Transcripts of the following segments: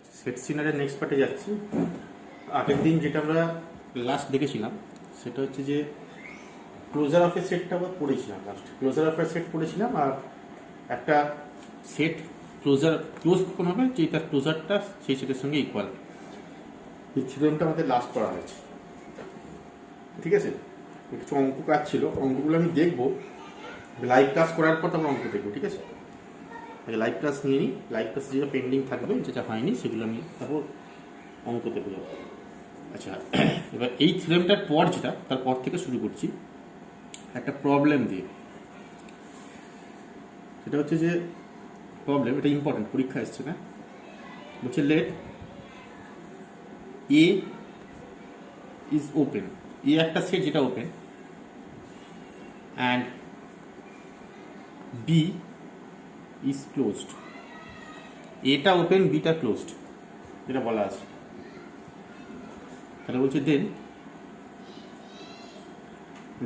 আচ্ছা, set সিনারের next পার্টে যাচ্ছি। আগের দিন যেটা আমরা লাস্ট দেখেছিলাম সেটা হচ্ছে যে ক্লোজার অফ এ সেটটা আমরা পড়েছিলাম। Last closure of a set পড়েছিলাম, আর একটা সেট ক্লোজ কখন হবে যে তার ক্লোজারটা সেই সেটের সঙ্গে ইকুয়াল। এই থিওরেমটা আমাদের লাস্ট করা হয়েছে, ঠিক আছে। কিছু অঙ্ক কাজ ছিল, অঙ্কগুলো আমি দেখবো লাইভ ক্লাস করার পর আমরা অঙ্ক দেখবো, ঠিক আছে। লাইভ ক্লাস নিয়ে নিই, লাইভ ক্লাস যেটা পেন্ডিং থাকবে, যেটা হয়নি সেগুলো আমি তারপর অঙ্ক দেখবো। আচ্ছা, এবার এই থিওরেমটার পর যেটা, তারপর থেকে শুরু করছি একটা প্রবলেম দিয়ে। সেটা হচ্ছে যে প্রবলেম, এটা ইম্পর্টেন্ট, পরীক্ষা এসছে না। বলছে let A is open, A একটা সেট যেটা open, and B is closed. এটা ওপেন, বিটা ক্লোজড, যেটা বলা আছে। তাহলে বলছে then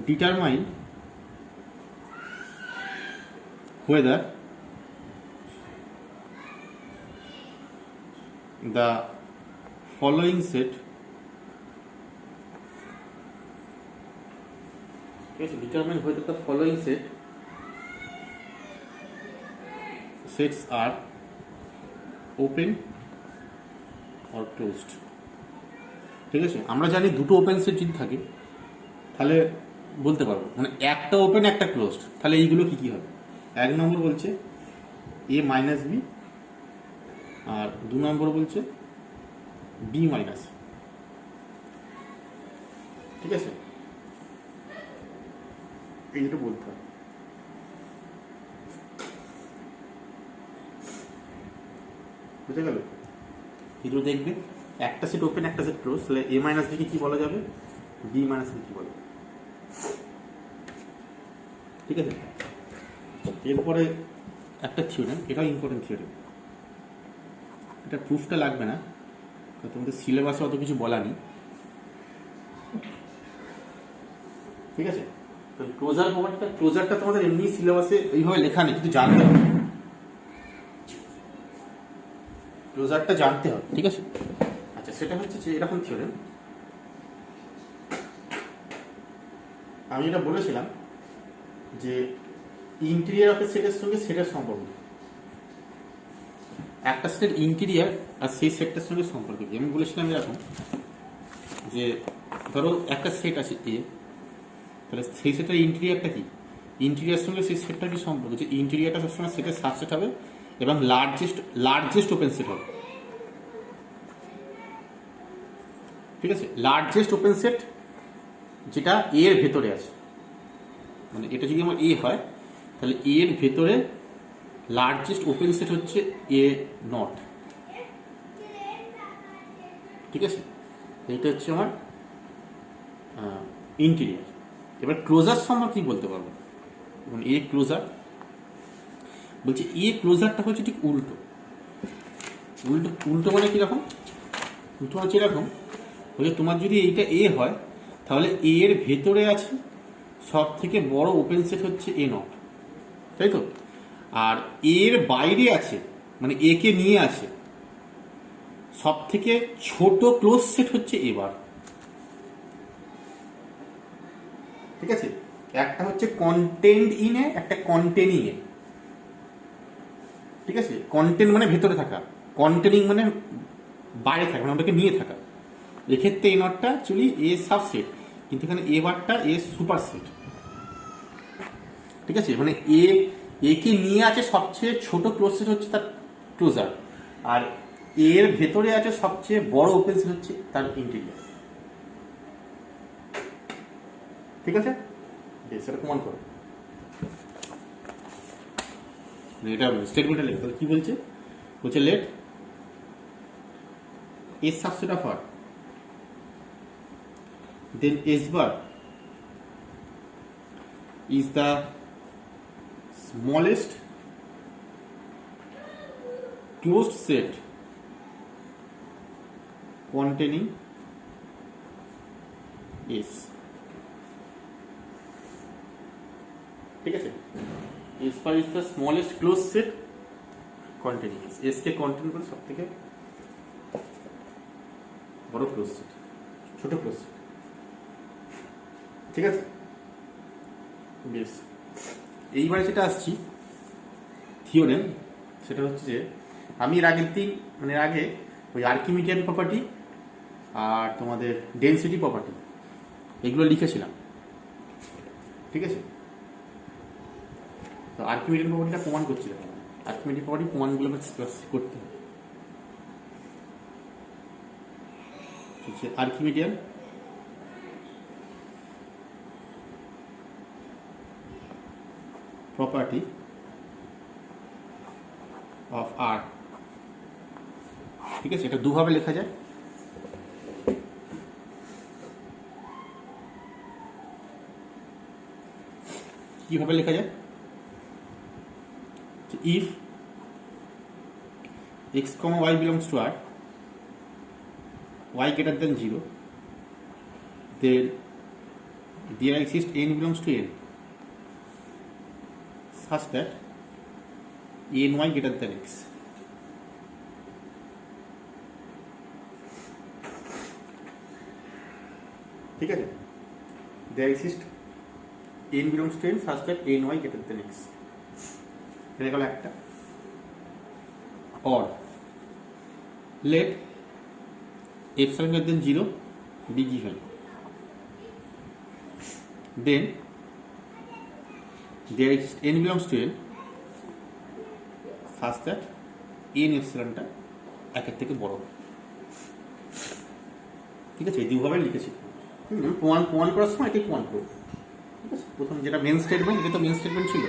determine whether the following set, determine whether the following sets are open or closed. ঠিক আছে, আমরা জানি দুটো ওপেন সেট যদি থাকে তাহলে বলতে পারবো, মানে একটা ওপেন একটা ক্লোজড। তাহলে এইগুলো কি কি হবে? এক নম্বর বলছে এ মাইনাস বি, আর দু নম্বর বলছে বি মাইনাস। ঠিক আছে, এই দুটো বলতে হবে। বুঝে গেল? এগুলো দেখবে একটা সেট ওপেন একটা সেট ক্লোজ, তাহলে এ মাইনাস বিকে কি বলা যাবে, বি মাইনাস বি কি বলা যাবে। ঠিক আছে, এরপরে একটা থিওরেম, এটাও ইম্পর্টেন্ট থিওরেম। এটা প্রুফটা লাগবে না, তোমাদের সিলেবাসে অত কিছু বলা নেই। ঠিক আছে, তো ক্লোজারটা তোমাদের এমনি সিলেবাসে এইভাবে লেখা নেই, কিন্তু জানতে হবে, ক্লোজারটা জানতে হবে। ঠিক আছে, আচ্ছা, সেটা হচ্ছে যে এরকম থিওরেম। আমি এটা বলেছিলাম যে ইন্টেরিয়র অফ এ সেটের সঙ্গে সেটের সম্পর্ক, একটা সেটের ইন্টেরিয়র আর সেই সেটটার সঙ্গে সম্পর্ক কি। আমি বলেছিলাম এরকম যে ধরো একটা সেট আছে এ, তাহলে সেই সেটের ইন্টেরিয়রটা কি, ইন্টেরিয়র সঙ্গে সেই সেটটার কি সম্পর্ক, যে ইন্টেরিয়রটা সবসময় সেটের সাবসেট হবে এবং লার্জেস্ট ওপেন সেট হবে। ঠিক আছে, লার্জেস্ট ওপেন সেট যেটা এর ভেতরে আছে, মানে এটা যদি আমার এ হয় তাহলে এর ভেতরে লার্জেস্ট ওপেন সেট হচ্ছে এ নট। ঠিক আছে, এইটা হচ্ছে আমার ইন্টেরিয়র। এবার ক্লোজার সম্পর্কে কি বলতে পারবো, এ ক্লোজার বলছে, এ ক্লোজারটা হচ্ছে ঠিক উল্টো। উল্টো মানে কিরকম, উল্টো হচ্ছে এরকম, বলছে তোমার যদি এইটা এ হয় তাহলে এর ভেতরে আছে সব থেকে বড় ওপেন সেট হচ্ছে এ নট, তাই তো। আর এর বাইরে আছে, মানে এ কে নিয়ে আছে সব থেকে ছোট ক্লোজ সেট হচ্ছে এ বার। ঠিক আছে, একটা হচ্ছে কন্টেন্ট ইন এ, একটা কন্টেনিং এ। ঠিক আছে, কন্টেন্ট মানে ভেতরে থাকা, কন্টেনিং মানে বাইরে থাকা, মানে ওটাকে নিয়ে থাকা। এক্ষেত্রে এই নটটা অ্যাকচুয়ালি এ সাবসেট, কিন্তু এখানে এ বারটা এ সুপার সেট। ঠিক আছে, মানে এ কে নিয়ে আছে সবচেয়ে ছোট ক্লোজ সেট হচ্ছে তার ক্লোজার, আর এর ভেতরে আছে সবচেয়ে বড় ওপেন সেট হচ্ছে তার ইন্টেরিয়র। ঠিক আছে, সেটা প্রমাণ করো। এটা স্টেটমেন্টে লেখা, তাহলে কি বলছে, বলছে let A subset of R, then S bar is the smallest closed set containing S. ঠিক আছে, S bar is the smallest closed set containing S. S K contain করে সব থেকে বড় ক্লোজ সেট, ছোট ক্লোজ সেট। ঠিক আছে, বেশ। এইবারে যেটা আসছি থিওরেম, সেটা হচ্ছে যে আমি এর আগের দিন মানে এর আগে ওই আর্কিমিডিয়ান প্রপার্টি আর তোমাদের ডেনসিটি প্রপার্টি এগুলো লিখেছিলাম। ঠিক আছে, তো আর্কিমিডিয়ান প্রপার্টিটা প্রমাণ করছিলাম। আর্কিমিডিয়ান প্রপার্টি প্রমাণগুলো করতে হবে। আর্কিমিডিয়ান property of R, ঠিক আছে, এটা দুভাবে লেখা যায়। কিভাবে লেখা যায়? if x, y belongs to R, y greater than 0, then there exists n belongs to n such that ny greater than x. ঠিক আছে, there exists n belongs to n such that ny greater than x. এটা গেল একটা। or let epsilon greater than 0 be given, then there exists n belongs to n such that n epsilonটা একের থেকে বড়। ঠিক আছে, এই দুভাবে লিখেছি। প্রমাণ করার সময় এটাই প্রমাণ করবো। ঠিক আছে, প্রথম যেটা মেন স্টেটমেন্ট, এটা তো মেন স্টেটমেন্ট ছিল,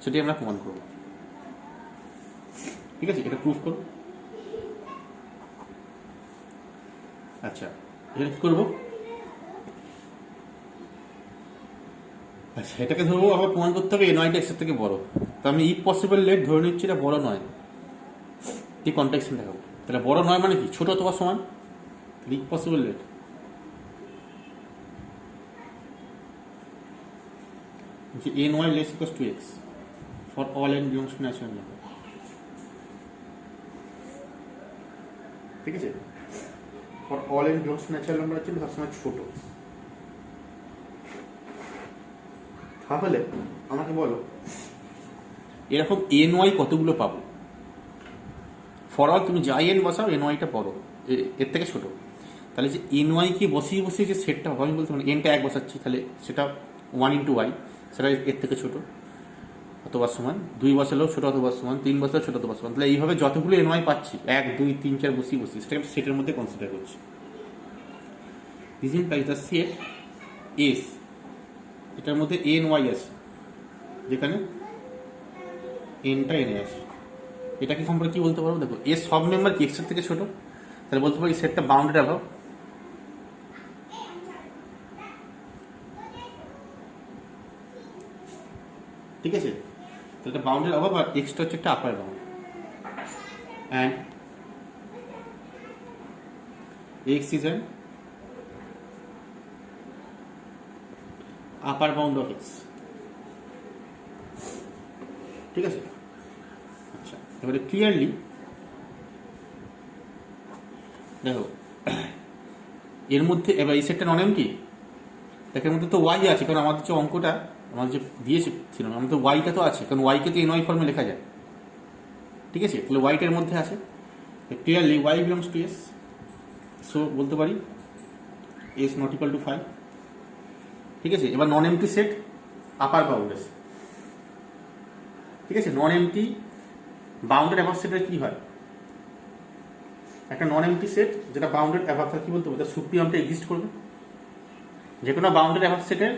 সেটাই আমরা প্রমাণ করবো। ঠিক আছে, এটা প্রুফ করব। আচ্ছা, এটা কি করবো? আচ্ছা, এটাকে ধরবো আবার প্রমাণ করতে হবে এনওয়াইটা এক্সের থেকে বড়। তো আমি ইফ পসিবল লেট ধরে নিচ্ছি এটা বড় নয়, এই কন্টেক্সন দেখাবো। তাহলে বড় নয় মানে কি? ছোট অথবা সমান। ইফ পসিবল লেট যে ny less equals to x for all n belongs to natural number। ঠিক আছে, for all n belongs to natural number হচ্ছে সবসময় ছোট। তাহলে আমাকে বলো এরকম ny কতগুলো পাবো? ফর অল তুমি যাই n বসাও, nyটা বড়, এর থেকে ছোট। তাহলে যে ny কে বসিয়ে বসিয়ে যে সেটটা হবে, আমি বলতে পারি nটা 1 বসাচ্ছি, তাহলে সেটা 1 into y, সেটা এর থেকে ছোট অথবা সমান। 2 বসালেও ছোট অথবা সমান, 3 বসালেও ছোট অথবা সমান। তাহলে এইভাবে যতগুলো ny পাচ্ছি 1 2 3 4 বসিয়ে বসিয়ে সেটাকে সেটের মধ্যে কনসিডার করছি। This implies the set S, এটার মধ্যে ny আছে, যেখানে nটা n আছে। এটাকে সম্পর্কে কি বলতে পারবো? দেখো, এর সব মেম্বার কি x এর থেকে ছোট, তাহলে বলতে পারি সেটটা বাউন্ডেড অ্যাভাব। ঠিক আছে, তাহলে বাউন্ডেড অ্যাভাব আর এক্সটা হচ্ছে একটা আপার bound, and x is an upper bound of x। ঠিক আছে, আচ্ছা, এবারে ক্লিয়ারলি দেখো এর মধ্যে এবার এই সেটটা নন এমটি, এর মধ্যে তো y আছে, কারণ আমাদের যে অঙ্কটা আমাদের যে দিয়েছিলাম আমাদের ওয়াইটা তো আছে, কারণ ওয়াইকে তো এনওয়াই ফর্মে লেখা যায়। ঠিক আছে, তাহলে ওয়াইটার মধ্যে আছে clearly y belongs two s, so বলতে পারি s নট ইকুয়াল টু 5। ঠিক আছে, এবার নন এমটি সেট আপার বাউন্ড আছে। ঠিক আছে, নন এমটি বাউন্ডেড অ্যাভাব সেটের কি হয়? একটা নন এমটি সেট যেটা বাউন্ডেড অ্যাভাব থাকে কি বলতে হবে? তার সুপ্রিয়ামটা এক্সিস্ট করবে। যে কোনো বাউন্ডেড অ্যাভাব সেটের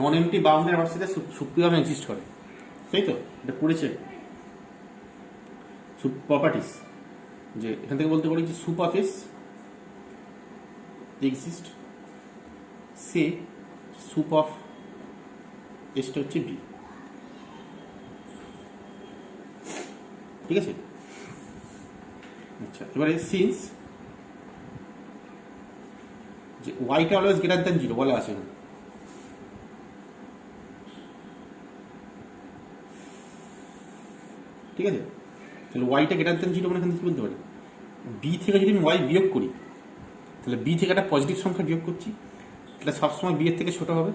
নন এমটি বাউন্ডেড অ্যাভাব সেটের সুপ্রিয়াম এক্সিস্ট করে, তাই তো? এটা পড়েছে প্রপার্টিস, যে এখান থেকে বলতে পারি যে সুপ অফ এস এক্সিস্ট, সে সুপ অফ এসটা হচ্ছে বি। ঠিক আছে, আচ্ছা, এবারে সিন্স যে ওয়াইটা অলওয়েজ গ্রেটার দ্যান 0 বলা আছে, ঠিক আছে, তাহলে ওয়াইটা গ্রেটার দ্যান 0 মানে এখান থেকে বলতে পারি বি থেকে যদি আমি ওয়াই বিয়োগ করি তাহলে বি থেকে একটা পজিটিভ সংখ্যা বিয়োগ করছি, তাহলে সবসময় বি এর থেকে ছোট হবে।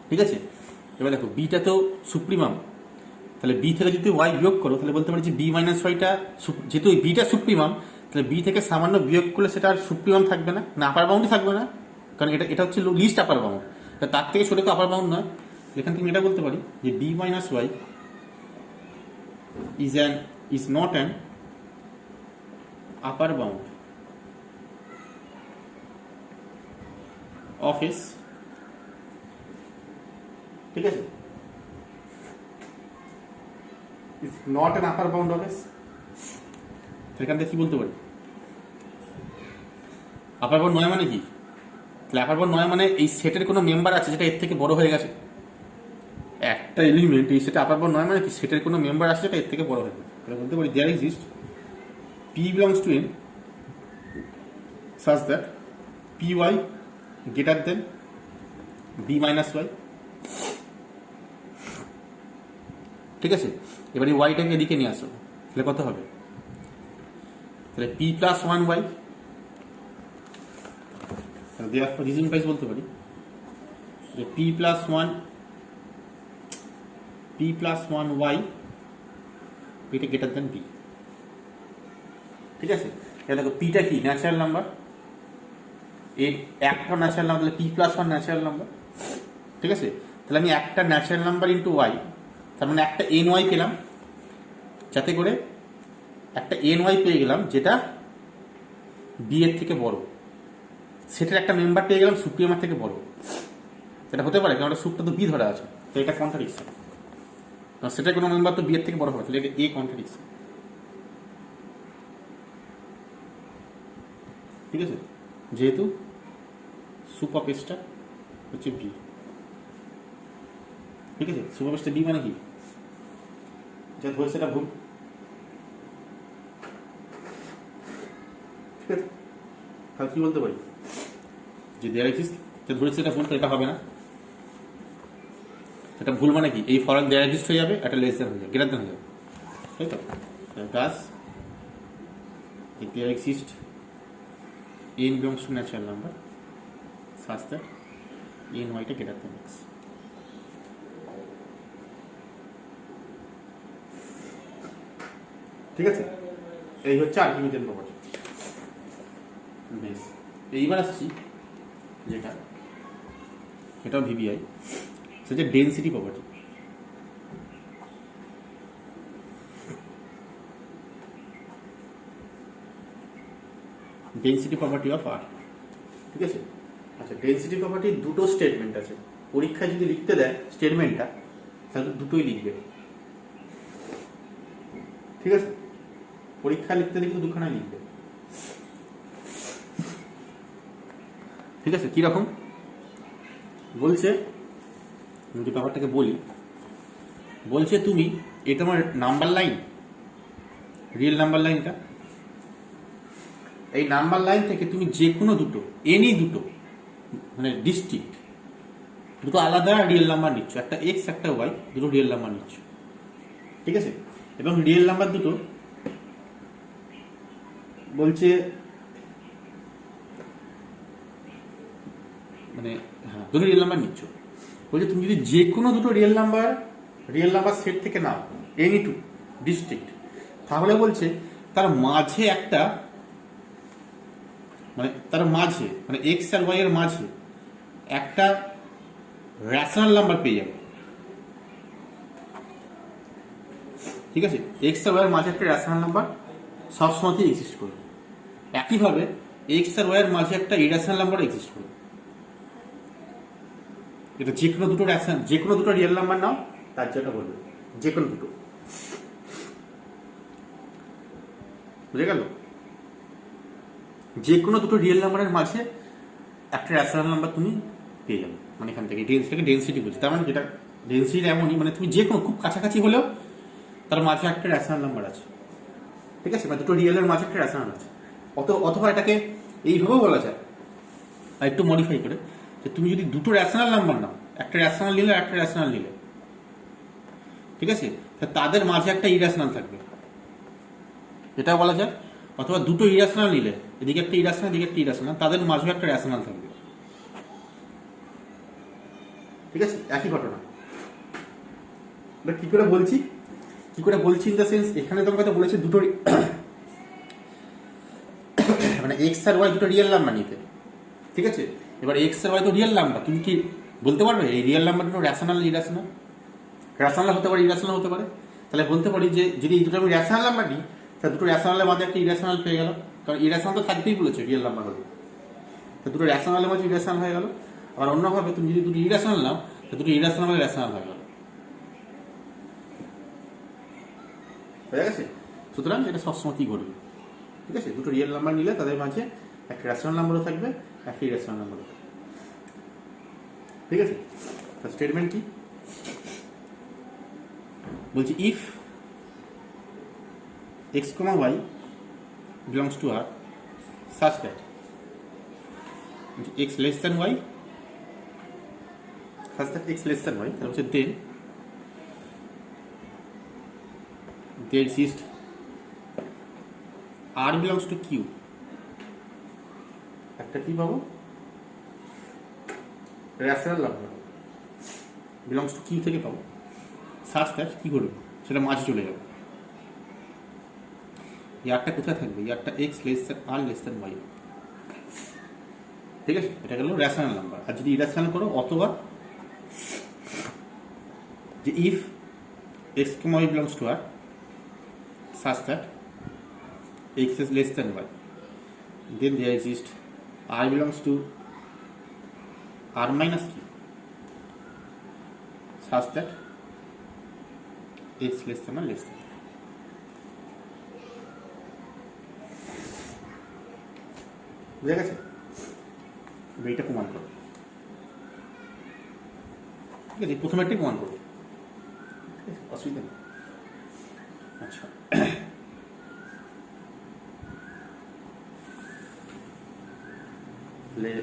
ঠিক আছে, এবার দেখো বিটা তো সুপ্রিমাম, তাহলে বি থেকে যদি ওয়াই বিয়োগ করো তাহলে বলতে পারি যে বি মাইনাস ওয়াইটা, যেহেতু বিটা সুপ্রিমাম তাহলে বি থেকে সামান্য বিয়োগ করলে সেটা আর সুপ্রিমাম থাকবে না, আপার বাউন্ডই থাকবে না, কারণ এটা হচ্ছে লিস্ট আপার বাউন্ড, তার থেকে ছোট তো আপার বাউন্ড নয়। এখান থেকে এটা বলতে পারি যে b minus y is not an upper bound of S, ঠিক আছে, is not an upper bound of S। এখান থেকে কি বলতে পারি, আপার বাউন্ড নয় মানে কি, তাহলে আপার বাউন্ড নয় মানে এই সেটের কোনো মেম্বার আছে যেটা এর থেকে বড় হয়ে গেছে, একটা এলিমেন্ট এই সেটে আপার বাউন্ড নয় মানে কি সেটের কোনো মেম্বার আছে যেটা এর থেকে বড় হয়ে গেছে, তাহলে বলতে পারি there exist P belongs to N such that Py greater than B minus Y। ঠিক আছে, এবার এই ওয়াইটাকে এদিকে নিয়ে আসো, তাহলে কত হবে, তাহলে P প্লাস 1Y, তাহলে দেওয়ার রিজন প্রাইস বলতে পারি যে P প্লাস 1Y এটা গ্রেটার দেন B। ঠিক আছে, তাহলে দেখো পিটা কি ন্যাচারাল নাম্বার, এর একটা ন্যাচারাল নাম্বার, তাহলে পি প্লাস 1 ন্যাচারাল নাম্বার। ঠিক আছে, তাহলে আমি একটা ন্যাচারাল নাম্বার ইন্টু ওয়াই, তার মানে একটা এন ওয়াই পেলাম, যাতে করে একটা এন ওয়াই পেয়ে গেলাম যেটা বি এর থেকে বড়, সেটার একটা মেম্বার পেয়ে গেলাম সুপ্রিমার থেকে বড়। এটা হতে পারে কারণ সুপটা তো বি ধরা আছে, তো এটা কন্ট্রাডিকশন, কারণ সেটার কোনো মেম্বার তো বি এর থেকে বড় হবে, তাহলে এটা এ কন্ট্রাডিকশন। ঠিক আছে, যেহেতু সুপ অফ এসটা হচ্ছে বি। ঠিক আছে, সুপ অফ এসটা বি মানে কি, যা ধরে সেটা ভুল। ঠিক আছে, তাহলে কি বলতে পারি যে দেয়ার এক্সিস্ট, যা ধরে সেটা ভুল, তো এটা হবে না। এটা ভুল মানে কি, এই ফরেন দেয়ার এক্সিস্ট হয়ে যাবে, একটা লেস দেন হয়ে যাবে, গ্রেটার দেন হয়ে যাবে। তাই তো, thus there exist n belongs to natural number such that n y টা greater than x। ঠিক আছে, এই হচ্ছে আর্কিমিডিয়ান প্রপার্টি। বেশ, এইবার আসছি যেটা এটাও ভিবিআই, সেটা density property. Density property of R. ঠিক আছে, আচ্ছা ডেনসিটি প্রপার্টির দুটো স্টেটমেন্ট আছে, পরীক্ষায় যদি লিখতে দেয় স্টেটমেন্টটা তাহলে দুটোই লিখবে। ঠিক আছে, পরীক্ষা লিখতে দিলে কিন্তু দুখানাই লিখবে। ঠিক আছে, কিরকম বলছে যদি ব্যাপারটাকে বলি, বলছে তুমি এটা আমার নাম্বার লাইন, রিয়েল নাম্বার লাইনটা, এই নাম্বার লাইন থেকে তুমি যে কোনো দুটো, এনি দুটো মানে ডিস্ট্রিক্ট দুটো আলাদা রিয়েল নাম্বার নিচ্ছ, একটা এক্স একটা ওয়াই, দুটো রিয়েল নাম্বার নিচ্ছ। ঠিক আছে, এবং রিয়েল নাম্বার দুটো বলছে মানে হ্যাঁ দুটো রিয়েল নাম্বার নিচ্ছ, বলছে তুমি যদি যে কোনো দুটো রিয়েল নাম্বার সেট থেকে নাও, এনি টু ডিস্ট্রিক্ট, তাহলে বলছে তার মাঝে একটা মানে এক্স আর ওয়াই এর মাঝে একটা রেশনাল নাম্বার পেয়ে যাবে। ঠিক আছে, এক্স আর ওয়াই এর মাঝে একটা রেশনাল নাম্বার সবসময়তেই এক্সিস্ট করবে। একইভাবে এক্স আর ওয়াই এর মাঝে একটা ইরেশনাল নাম্বার এক্সিস্ট করবে। এটা যে কোনো দুটো রিয়েল নাম্বার নাও, তার যেটা বলবে যে কোনো দুটো। বুঝে গেল, যে কোনো দুটো রিয়েল নাম্বারের মাঝে একটা রেশনাল নাম্বার তুমি পেয়ে যাবে, মানে এখান থেকে ডেনসিটি বলছি। তার মানে যেটা ডেনসিটি এমনই, মানে তুমি যে কোনো খুব কাছাকাছি হলেও তার মাঝে একটা রেশনাল নাম্বার আছে। ঠিক আছে, বা দুটো রিয়েলের মাঝে একটা রেশনাল আছে। অথবা এটাকে এইভাবেও বলা যায়, আর একটু মডিফাই করে, যে তুমি যদি দুটো রেশনাল নাম্বার নাও, একটা রেশনাল নিলে একটা রেশনাল নিলে, ঠিক আছে, তাদের মাঝে একটা ইরেশনাল থাকবে, এটা বলা যায়। অথবা দুটো ইরাশনাল নিলে, এদিকে একটা ইরাশনাল এদিকে একটা ইরাশনাল, তাদের মাঝে একটা রেশনাল থাকবে। ঠিক আছে, একই ঘটনা। কি করে বলছি ইন দ্য সেন্স, এখানে তোমাকে তো বলেছে দুটো মানে এক্স আর ওয়াই দুটো রিয়েল নাম্বার নিতে। ঠিক আছে, এবার এক্স আর ওয়াই তো রিয়েল নাম্বার, তুমি কি বলতে পারবে এই রিয়েল নাম্বার দুটো রেশনাল ইরাশনাল? রেশনাল হতে পারে, ইরাশনাল হতে পারে। তাহলে বলতে পারি যে যদি এই দুটো আমি রেশনাল নাম্বার নিই, তাহলে দুটো রেশনালের মাঝে একটা ইরাশনাল পেয়ে গেল, কারণ ইরাশনাল তো থাকতেই বলেছে রিয়েল নাম্বার হলে। তো দুটো রেশনালের মাঝে ইরাশনাল হয়ে গেল। আবার অন্যভাবে তুমি যদি দুটো ইরাশনাল নাও, তো দুটো ইরাশনাল মানে রেশনাল হয়ে গেল। হয়ে গেছে? সুতরাং এটা সবসময় কি ঘটবে? ঠিক আছে, দুটো রিয়েল নাম্বার নিলে তাদের মাঝে একটা রেশনাল নাম্বারও থাকবে, একটা ইরেশনাল নাম্বারও থাকবে। ঠিক আছে, স্টেটমেন্ট কি বলছি? If x, y belongs to R such that x less than y, such that x less than y, তাহলে হচ্ছে then there exists R belongs to Q, একটা কি পাবো? Rational number belongs to Q থেকে পাবো, such that কি করবো? সেটা মাঝে চলে যাবে। ইয়ারটা কোথায় থাকবে? ইয়ারটা x less than r less than Y. ঠিক আছে, এটা গেল রেশনাল নাম্বার। আর যদি ইরেশনাল করো, অথবা যে if x comma y belongs to R such that x is less than y, then there exist r belongs to R minus Q such that x less than r less than. বুঝে গেছে? এইটা প্রমাণ করো। ঠিক আছে, প্রথমে একটাই প্রমাণ করো, অসুবিধা নেই। আচ্ছা,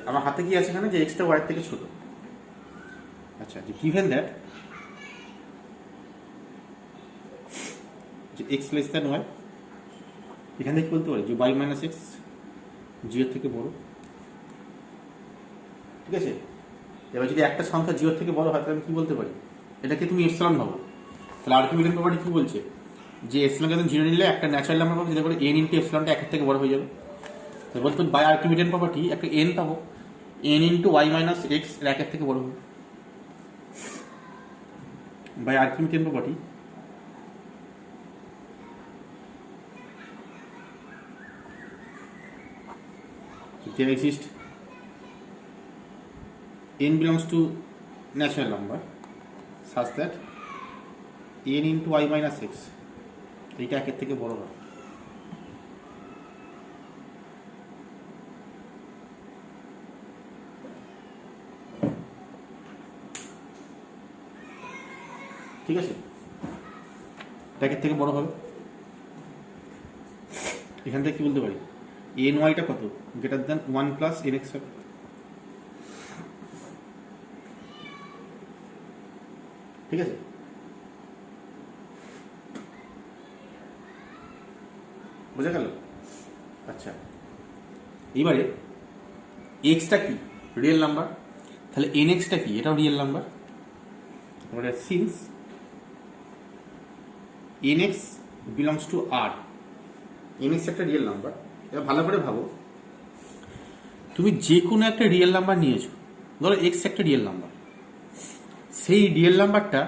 আমার হাতে কি আছে এখানে? যে এক্সটা ওয়াই থেকে ছোট। আচ্ছা, যে গিভেন দ্যাট যে এক্স লেস দেন ওয়াই, এখান থেকে বলতে পারি যে ওয়াই মাইনাস এক্স জিরোর থেকে বড়। ঠিক আছে, এবার যদি একটা সংখ্যা জিরোর থেকে বড় হয়, তাহলে আমি কি বলতে পারি? এটাকে তুমি এপসিলন ভাবো। তাহলে আর্কিমিডিয়ান প্রপার্টি কি বলছে? যে এপসিলন যখন জিরো নিলে একটা ন্যাচারাল নাম্বার পাবো, যেটা করে এন ইন্টু এপসিলনটা একের থেকে বড় হয়ে যাবে। তো বলতে বাই আর্কিমিডিয়ান প্রপার্টি একটা এন পাবো, n into y minus x একের থেকে বড় হবে। By Archimedean property there exists n belongs to natural number such that n into y minus x এইটা একের থেকে বড় হয়। ঠিক আছে, একের থেকে বড় হবে। এখান থেকে কি বলতে পারি? এন ওয়াইটা কত? Greater than 1 plus n x হবে। ঠিক আছে, বোঝা গেল? আচ্ছা, এবারে এক্সটা কি? Real number. তাহলে এন এক্সটা কি? এটাও রিয়েল নাম্বার। এবারে since n x belongs to R, n x একটা রিয়েল নাম্বার। এবার ভালো করে ভাবো, তুমি যে কোনো একটা রিয়েল নাম্বার নিয়েছো, ধরো এক্স একটা রিয়েল নাম্বার, সেই রিয়েল নাম্বারটা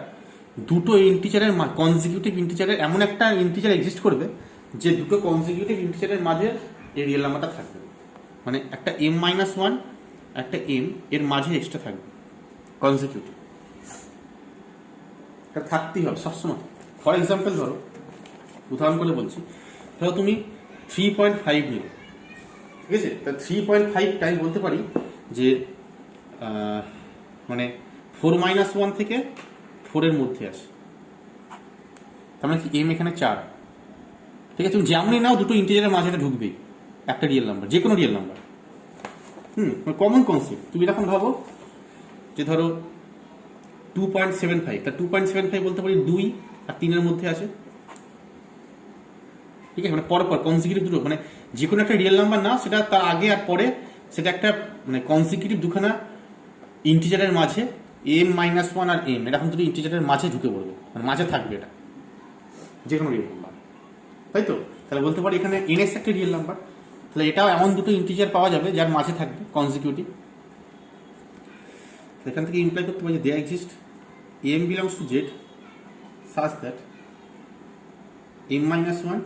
দুটো ইন্টিজারের কনজিকিউটিভ ইন্টিজারের এমন একটা ইন্টিজার এক্সিস্ট করবে যে দুটো কনজিকিউটিভ ইন্টিজারের মাঝে এই রিয়েল নাম্বারটা থাকবে। মানে একটা এম মাইনাস ওয়ান, একটা এম এর মাঝে এক্সট্রা থাকবে কনজিকিউটিভ। এটা থাকতেই হবে সবসময়। ফর এক্সাম্পল ধরো, উদাহরণ করে বলছি, ধরো তুমি 3.5 নিলে, ঠিক আছে? তা 3.5 টাইম বলতে পারি যে মানে 4 মাইনাস 1 থেকে 4 এর মধ্যে আসে। তার মানে কি এম এখানে 4। ঠিক আছে, তুমি যেমনই নাও দুটো ইন্টিজারের মাঝে এটা ঢুকবেই, একটা রিয়েল নাম্বার, যে কোনো রিয়েল নাম্বার। Common concept. তুমি যখন ভাবো যে ধরো 2.75, তা 2.75 বলতে পারি 2 আর 3 এর মধ্যে আছে। ঠিক আছে, মানে পরপর কনসিকিউটিভ দুটো, মানে যে কোনো একটা রিয়েল নাম্বার না, সেটা তার আগে আর পরে সেটা একটা মানে কনসিকিউটিভ দুখানা ইন্টিজারের মাঝে m-1 আর m এরকম দুটো ইন্টিজারের মাঝে ঢুকে পড়বে, মানে মাঝে থাকবে এটা যে কোনো রিয়েল নাম্বার, তাই তো? তাহলে বলতে পারি এখানে nx একটা রিয়েল নাম্বার, তাহলে এটাও এমন দুটো ইন্টিজার পাওয়া যাবে যার মাঝে থাকবে কনসিকিউটিভ। এখান থেকে ইমপ্লাই করতে পারি যে there exist m belongs to z such that m-1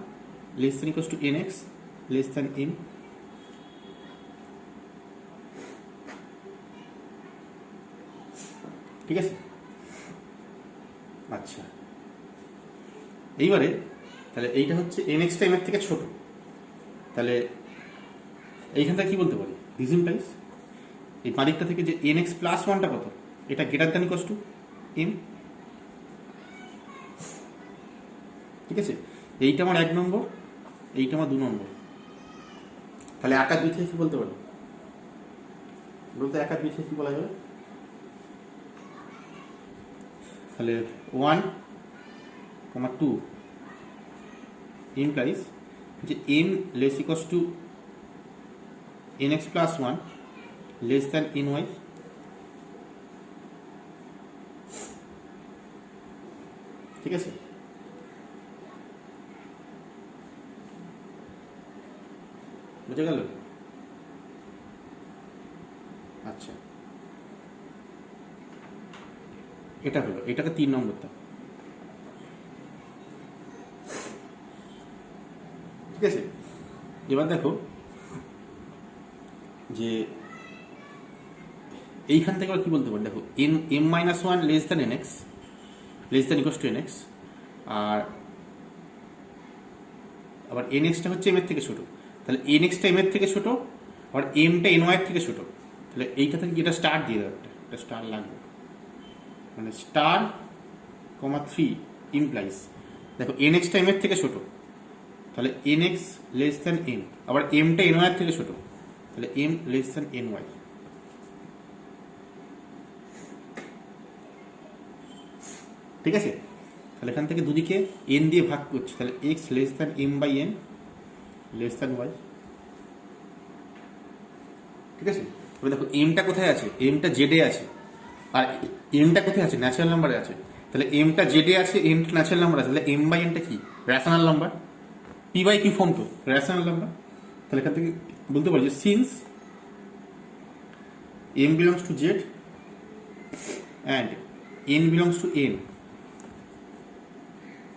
less than equals to nx less than m। ঠিক আছে, আচ্ছা এইবারে তাহলে এইটা হচ্ছে nx টা m এর থেকে ছোট, তাহলে এইখান থেকে কি বলতে পারি, দিস ইমপ্লাইজ এই মালিকটা থেকে যে nx প্লাস 1টা কত, এটা greater than equals to m। ঠিক আছে, এইটা আমার 1 নম্বর, এইটা আমার 2 নম্বর। তাহলে একা 2 থেকে কি বলতে পারি, বলতে একা 2 থেকে কি বলা যাবে, তাহলে 1, 2 implies যে m less equals to nx plus 1 less than ny। ঠিক আছে, বুঝে গেল? আচ্ছা এটা হলো, এটাকে 3 নম্বরটা। ঠিক আছে, এবার দেখো যে এইখান থেকে কি বলতে পারি, দেখো m-1 less than nx less than equals to nx, আর আবার nx-টা হচ্ছে m এর থেকে ছোট, তাহলে nx-টা m এর থেকে ছোট আর m-টা ny এর থেকে ছোট, তাহলে এইটা থেকে যেটা স্টার দিয়ে দেবে, একটা স্টার লাগবে, মানে স্টার 3 ইমপ্লাইজ দেখো nx-টা m এর থেকে ছোট, তাহলে nx লেস দ্যান m, আবার m-টা ny এর থেকে ছোট, তাহলে m লেস দ্যান ny। ঠিক আছে, তাহলে এখান থেকে দুদিকে n দিয়ে ভাগ করছে, তাহলে x less than m/n less than y। ঠিক আছে, এবার দেখো m-টা কোথায় আছে, m-টা z-এ আছে, আর m-টা কোথায় আছে, ন্যাচারাল নাম্বারে আছে, তাহলে m-টা z-এ আছে, m-টা ন্যাচারাল নাম্বার আছে, তাহলে m/n-টা কি, রেশনাল নাম্বার, p/q ফর্ম তো রেশনাল নাম্বার। তাহলে এখান থেকে বলতে পারি যে since m belongs to z and n belongs to n,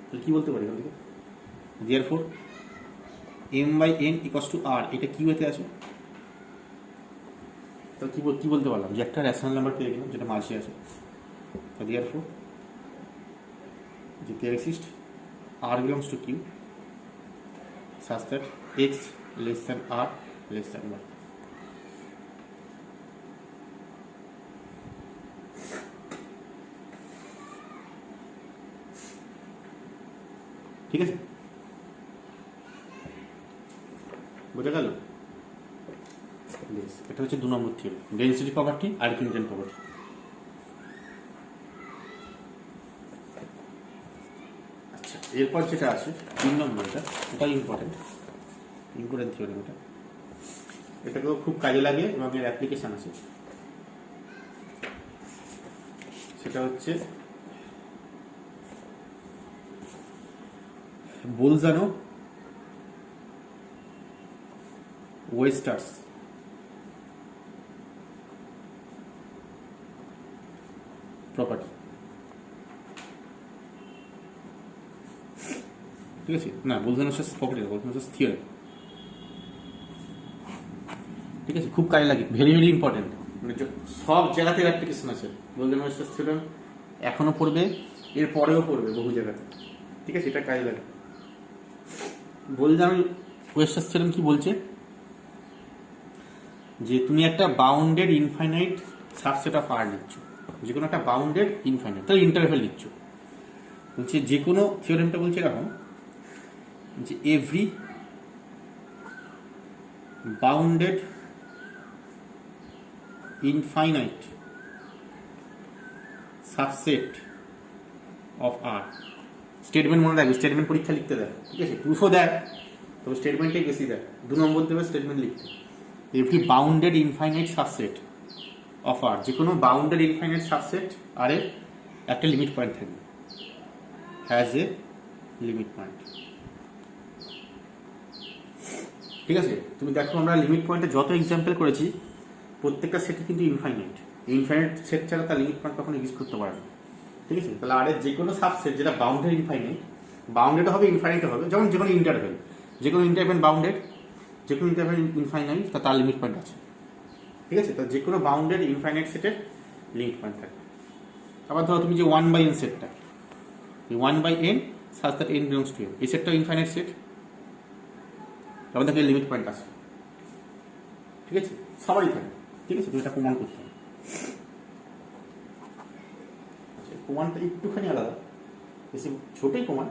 তাহলে কি বলতে পারি এখান থেকে, therefore m/n equals to r, এটা কি হতে আছে, তাহলে কি বলতে পারলাম যে একটা রেশনাল নাম্বার পেয়ে গেলাম যেটা মাঝে আছে, therefore যে there exists r belongs to q such that x less than r less than y। ঠিক আছে, বোঝা গেল? এটা হচ্ছে 2 নম্বর থিওরি, ডেনসিটি প্রপার্টি আর ইকুইভ্যালেন্ট প্রপার্টি। আচ্ছা এরপর যেটা আছে 3 নম্বরটা, ওটা ইম্পর্টেন্ট থিওরি, এটাকেও খুব কাজে লাগে এবং এর অ্যাপ্লিকেশন আছে, সেটা হচ্ছে বোলজানো ওয়েস্টার্স প্রপার্টি। ঠিক আছে, না বোলজানো প্রপার্টি না, বোলজানো থিওরি। ঠিক আছে, খুব কাজে লাগে, ভেরি ভেরি ইম্পর্টেন্ট, মানে সব জায়গাতে অ্যাপ্লিকেশন আছে। বোলজানো ওয়েস্টার্স থিওরেম এখনো পড়বে, এর পরেও পড়বে বহু জায়গাতে। ঠিক আছে, এটা কাজে লাগে। বোলজানো ওয়েস্টার্স থিওরেম কি বলছে, যে তুমি একটা bounded infinite subset of R লিখছ, যে কোনো একটা বাউন্ডেড ইনফাইনাইট, তার ইন্টারভ্যাল লিখছ, বলছে যে কোনো থিওরেমটা বলছে এরকম যে every bounded infinite subset of R, statement মনে রাখবে, স্টেটমেন্ট পরীক্ষা লিখতে দেয়, ঠিক আছে, প্রুফও দেয়, তবে স্টেটমেন্টটাই বেশি দেয়, 2 নম্বর দেবে স্টেটমেন্ট লিখতে। Every bounded infinite subset of R, যে কোনো বাউন্ডেড ইনফাইনাইট সাবসেট আর এর একটা লিমিট পয়েন্ট থাকবে, হ্যাজ এ লিমিট পয়েন্ট। ঠিক আছে, তুমি দেখো আমরা লিমিট পয়েন্টে যত এক্সাম্পল করেছি প্রত্যেকটা সেটই কিন্তু ইনফাইনাইট। ইনফাইনাইট সেট ছাড়া তার লিমিট পয়েন্ট কখনো এক্সিস্ট করতে পারে না। ঠিক আছে, তাহলে আর এর যে কোনো সাবসেট যেটা বাউন্ডেড ইনফাইনাইট, বাউন্ডেড হবে ইনফাইনাইট হবে, যেমন যে কোনো ইন্টারভেল, যে কোনো ইন্টারভেল বাউন্ডেড, যে কোনো ইন্টারভেল ইনফাইনাইট, তার লিমিট পয়েন্ট আছে। ঠিক আছে, তো যে কোনো বাউন্ডেড ইনফাইনাইট সেটের লিমিট পয়েন্ট থাকে। আবার ধরো তুমি যে 1/n সেটটা, এই 1/n such that n belongs to m, এই সেটটা ইনফাইনাইট সেট, তবে দেখে লিমিট পয়েন্ট আছে। ঠিক আছে, সবারই থাকে। ঠিক আছে, তুমি এটা প্রমাণ করতে হবে। আচ্ছা, প্রমাণটা একটুখানি আলাদা, বেশি ছোটই প্রমাণ,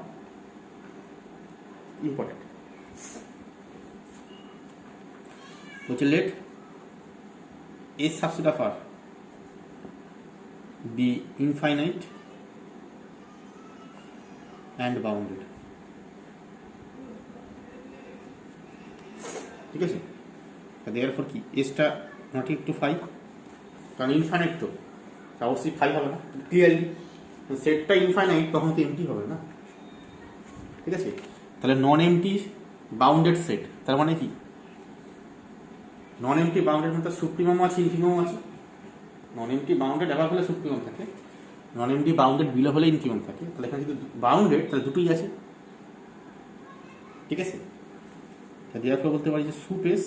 ইম্পর্টেন্ট। বলছে late a subset of R be infinite and bounded। ঠিক আছে, therefore কি s টা নট ইকুয়াল টু 5, কারণ ইনফাইনাইট তো অবশ্যই 5 হবে না, ক্লিয়ারলি সেটটা ইনফাইনাইট, তখন তো এমটি হবে না। ঠিক আছে, তাহলে নন এমটি বাউন্ডেড সেট, তার মানে কি নন এমটি বাউন্ডেড মানে তার সুপ্রিমাম আছে, ইনফিমাম আছে। নন এমটি বাউন্ডেড অ্যাভাব হলে সুপ্রিমাম থাকে, নন এমটি বাউন্ডেড বিলো হলে ইনফিমাম থাকে। তাহলে এখানে যদি বাউন্ডেড, তাহলে দুটোই আছে। ঠিক আছে, therefore বলতে পারি যে সুপেস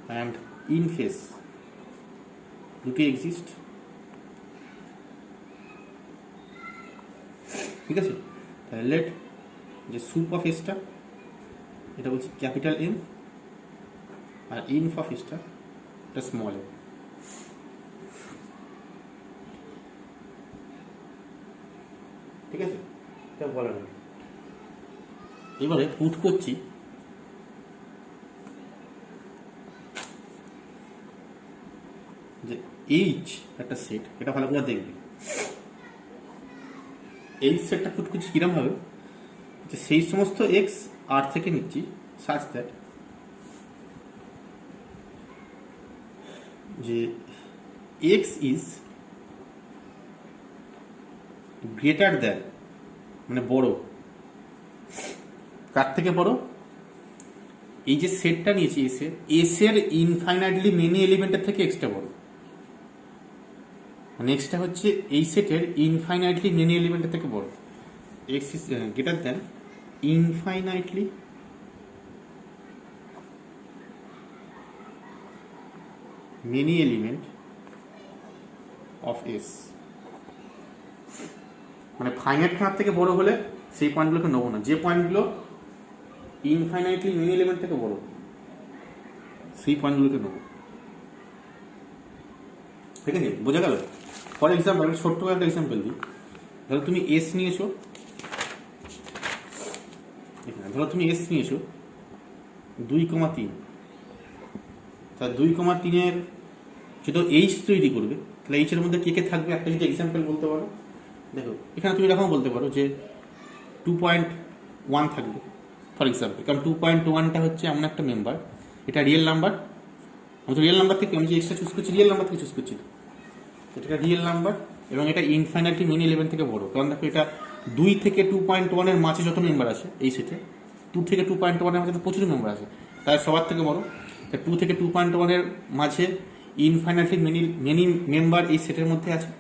অ্যান্ড ইনফেস দুটি এক্সিস্ট। ঠিক আছে, তাহলে লেট যে সুপ অফ এসটা, এটা বলছি ক্যাপিটাল এম, আর ইনফ অফ এসটা এটা স্মল এম। ঠিক আছে, এটা বলা নেই। এবারে পুট করছি যে এইচ একটা সেট, এটা ভালো করে দেখবি। এই সেটটা পুট করছি কিরম হবে, যে সেই সমস্ত এক্স আর থেকে নিচ্ছি সাচ দ্যাট যে এক্স ইজ গ্রেটার দ্যান, মানে বড়, কার থেকে বড়, এই যে সেটটা নিয়েছি এস এর ইনফাইনাইটলি মেনি এলিমেন্টের থেকে এক্সটা বড়। নেক্সটটা হচ্ছে এই সেটের ইনফাইনাইটলি মেনি এলিমেন্টের থেকে বড়, x is greater than infinitely many element of S. মানে ফাইনাইট খানার থেকে বড় হলে সেই পয়েন্টগুলোকে নেবো না, যে পয়েন্টগুলো ইনফাইনাইটলি মেনি এলিমেন্ট থেকে বড় সেই পয়েন্টগুলোকে নেবো। ঠিক আছে, বোঝা গেল? ফর এক্সাম্পল আমি ছোট্ট একটা এক্সাম্পল দিই। ধরো তুমি এস নিয়েছো, ধরো তুমি এস নিয়েছো 2,3, তা 2,3-এর যেটা এইচ তৈরি করবে, তাহলে এইচের মধ্যে কে কে থাকবে একটা যদি এক্সাম্পল বলতে পারো। দেখো এখানে তুমি এরকম বলতে পারো যে 2.1 থাকবে ফর এক্সাম্পল, কারণ 2.1টা হচ্ছে এমন একটা মেম্বার, এটা রিয়েল নাম্বার। আমি তো রিয়েল নাম্বার থেকে, আমি যে এক্সট্রা চুজ করছি রিয়েল নাম্বার থেকে চুজ করছি, এটা রিয়েল নাম্বার এবং এটা ইনফাইনাইটলি মেনি এলিমেন্ট থেকে বড়। কারণ দেখো এটা 2 থেকে 2.1-এর মাঝে যত মেম্বার আছে এই সেটে, 2 থেকে 2.1-এর মাঝে তো প্রচুর মেম্বার আছে, তাই সবার থেকে বড়। 2 থেকে 2.1-এর মাঝে ইনফাইনাইটলি মেনি মেম্বার এই সেটের মধ্যে আছে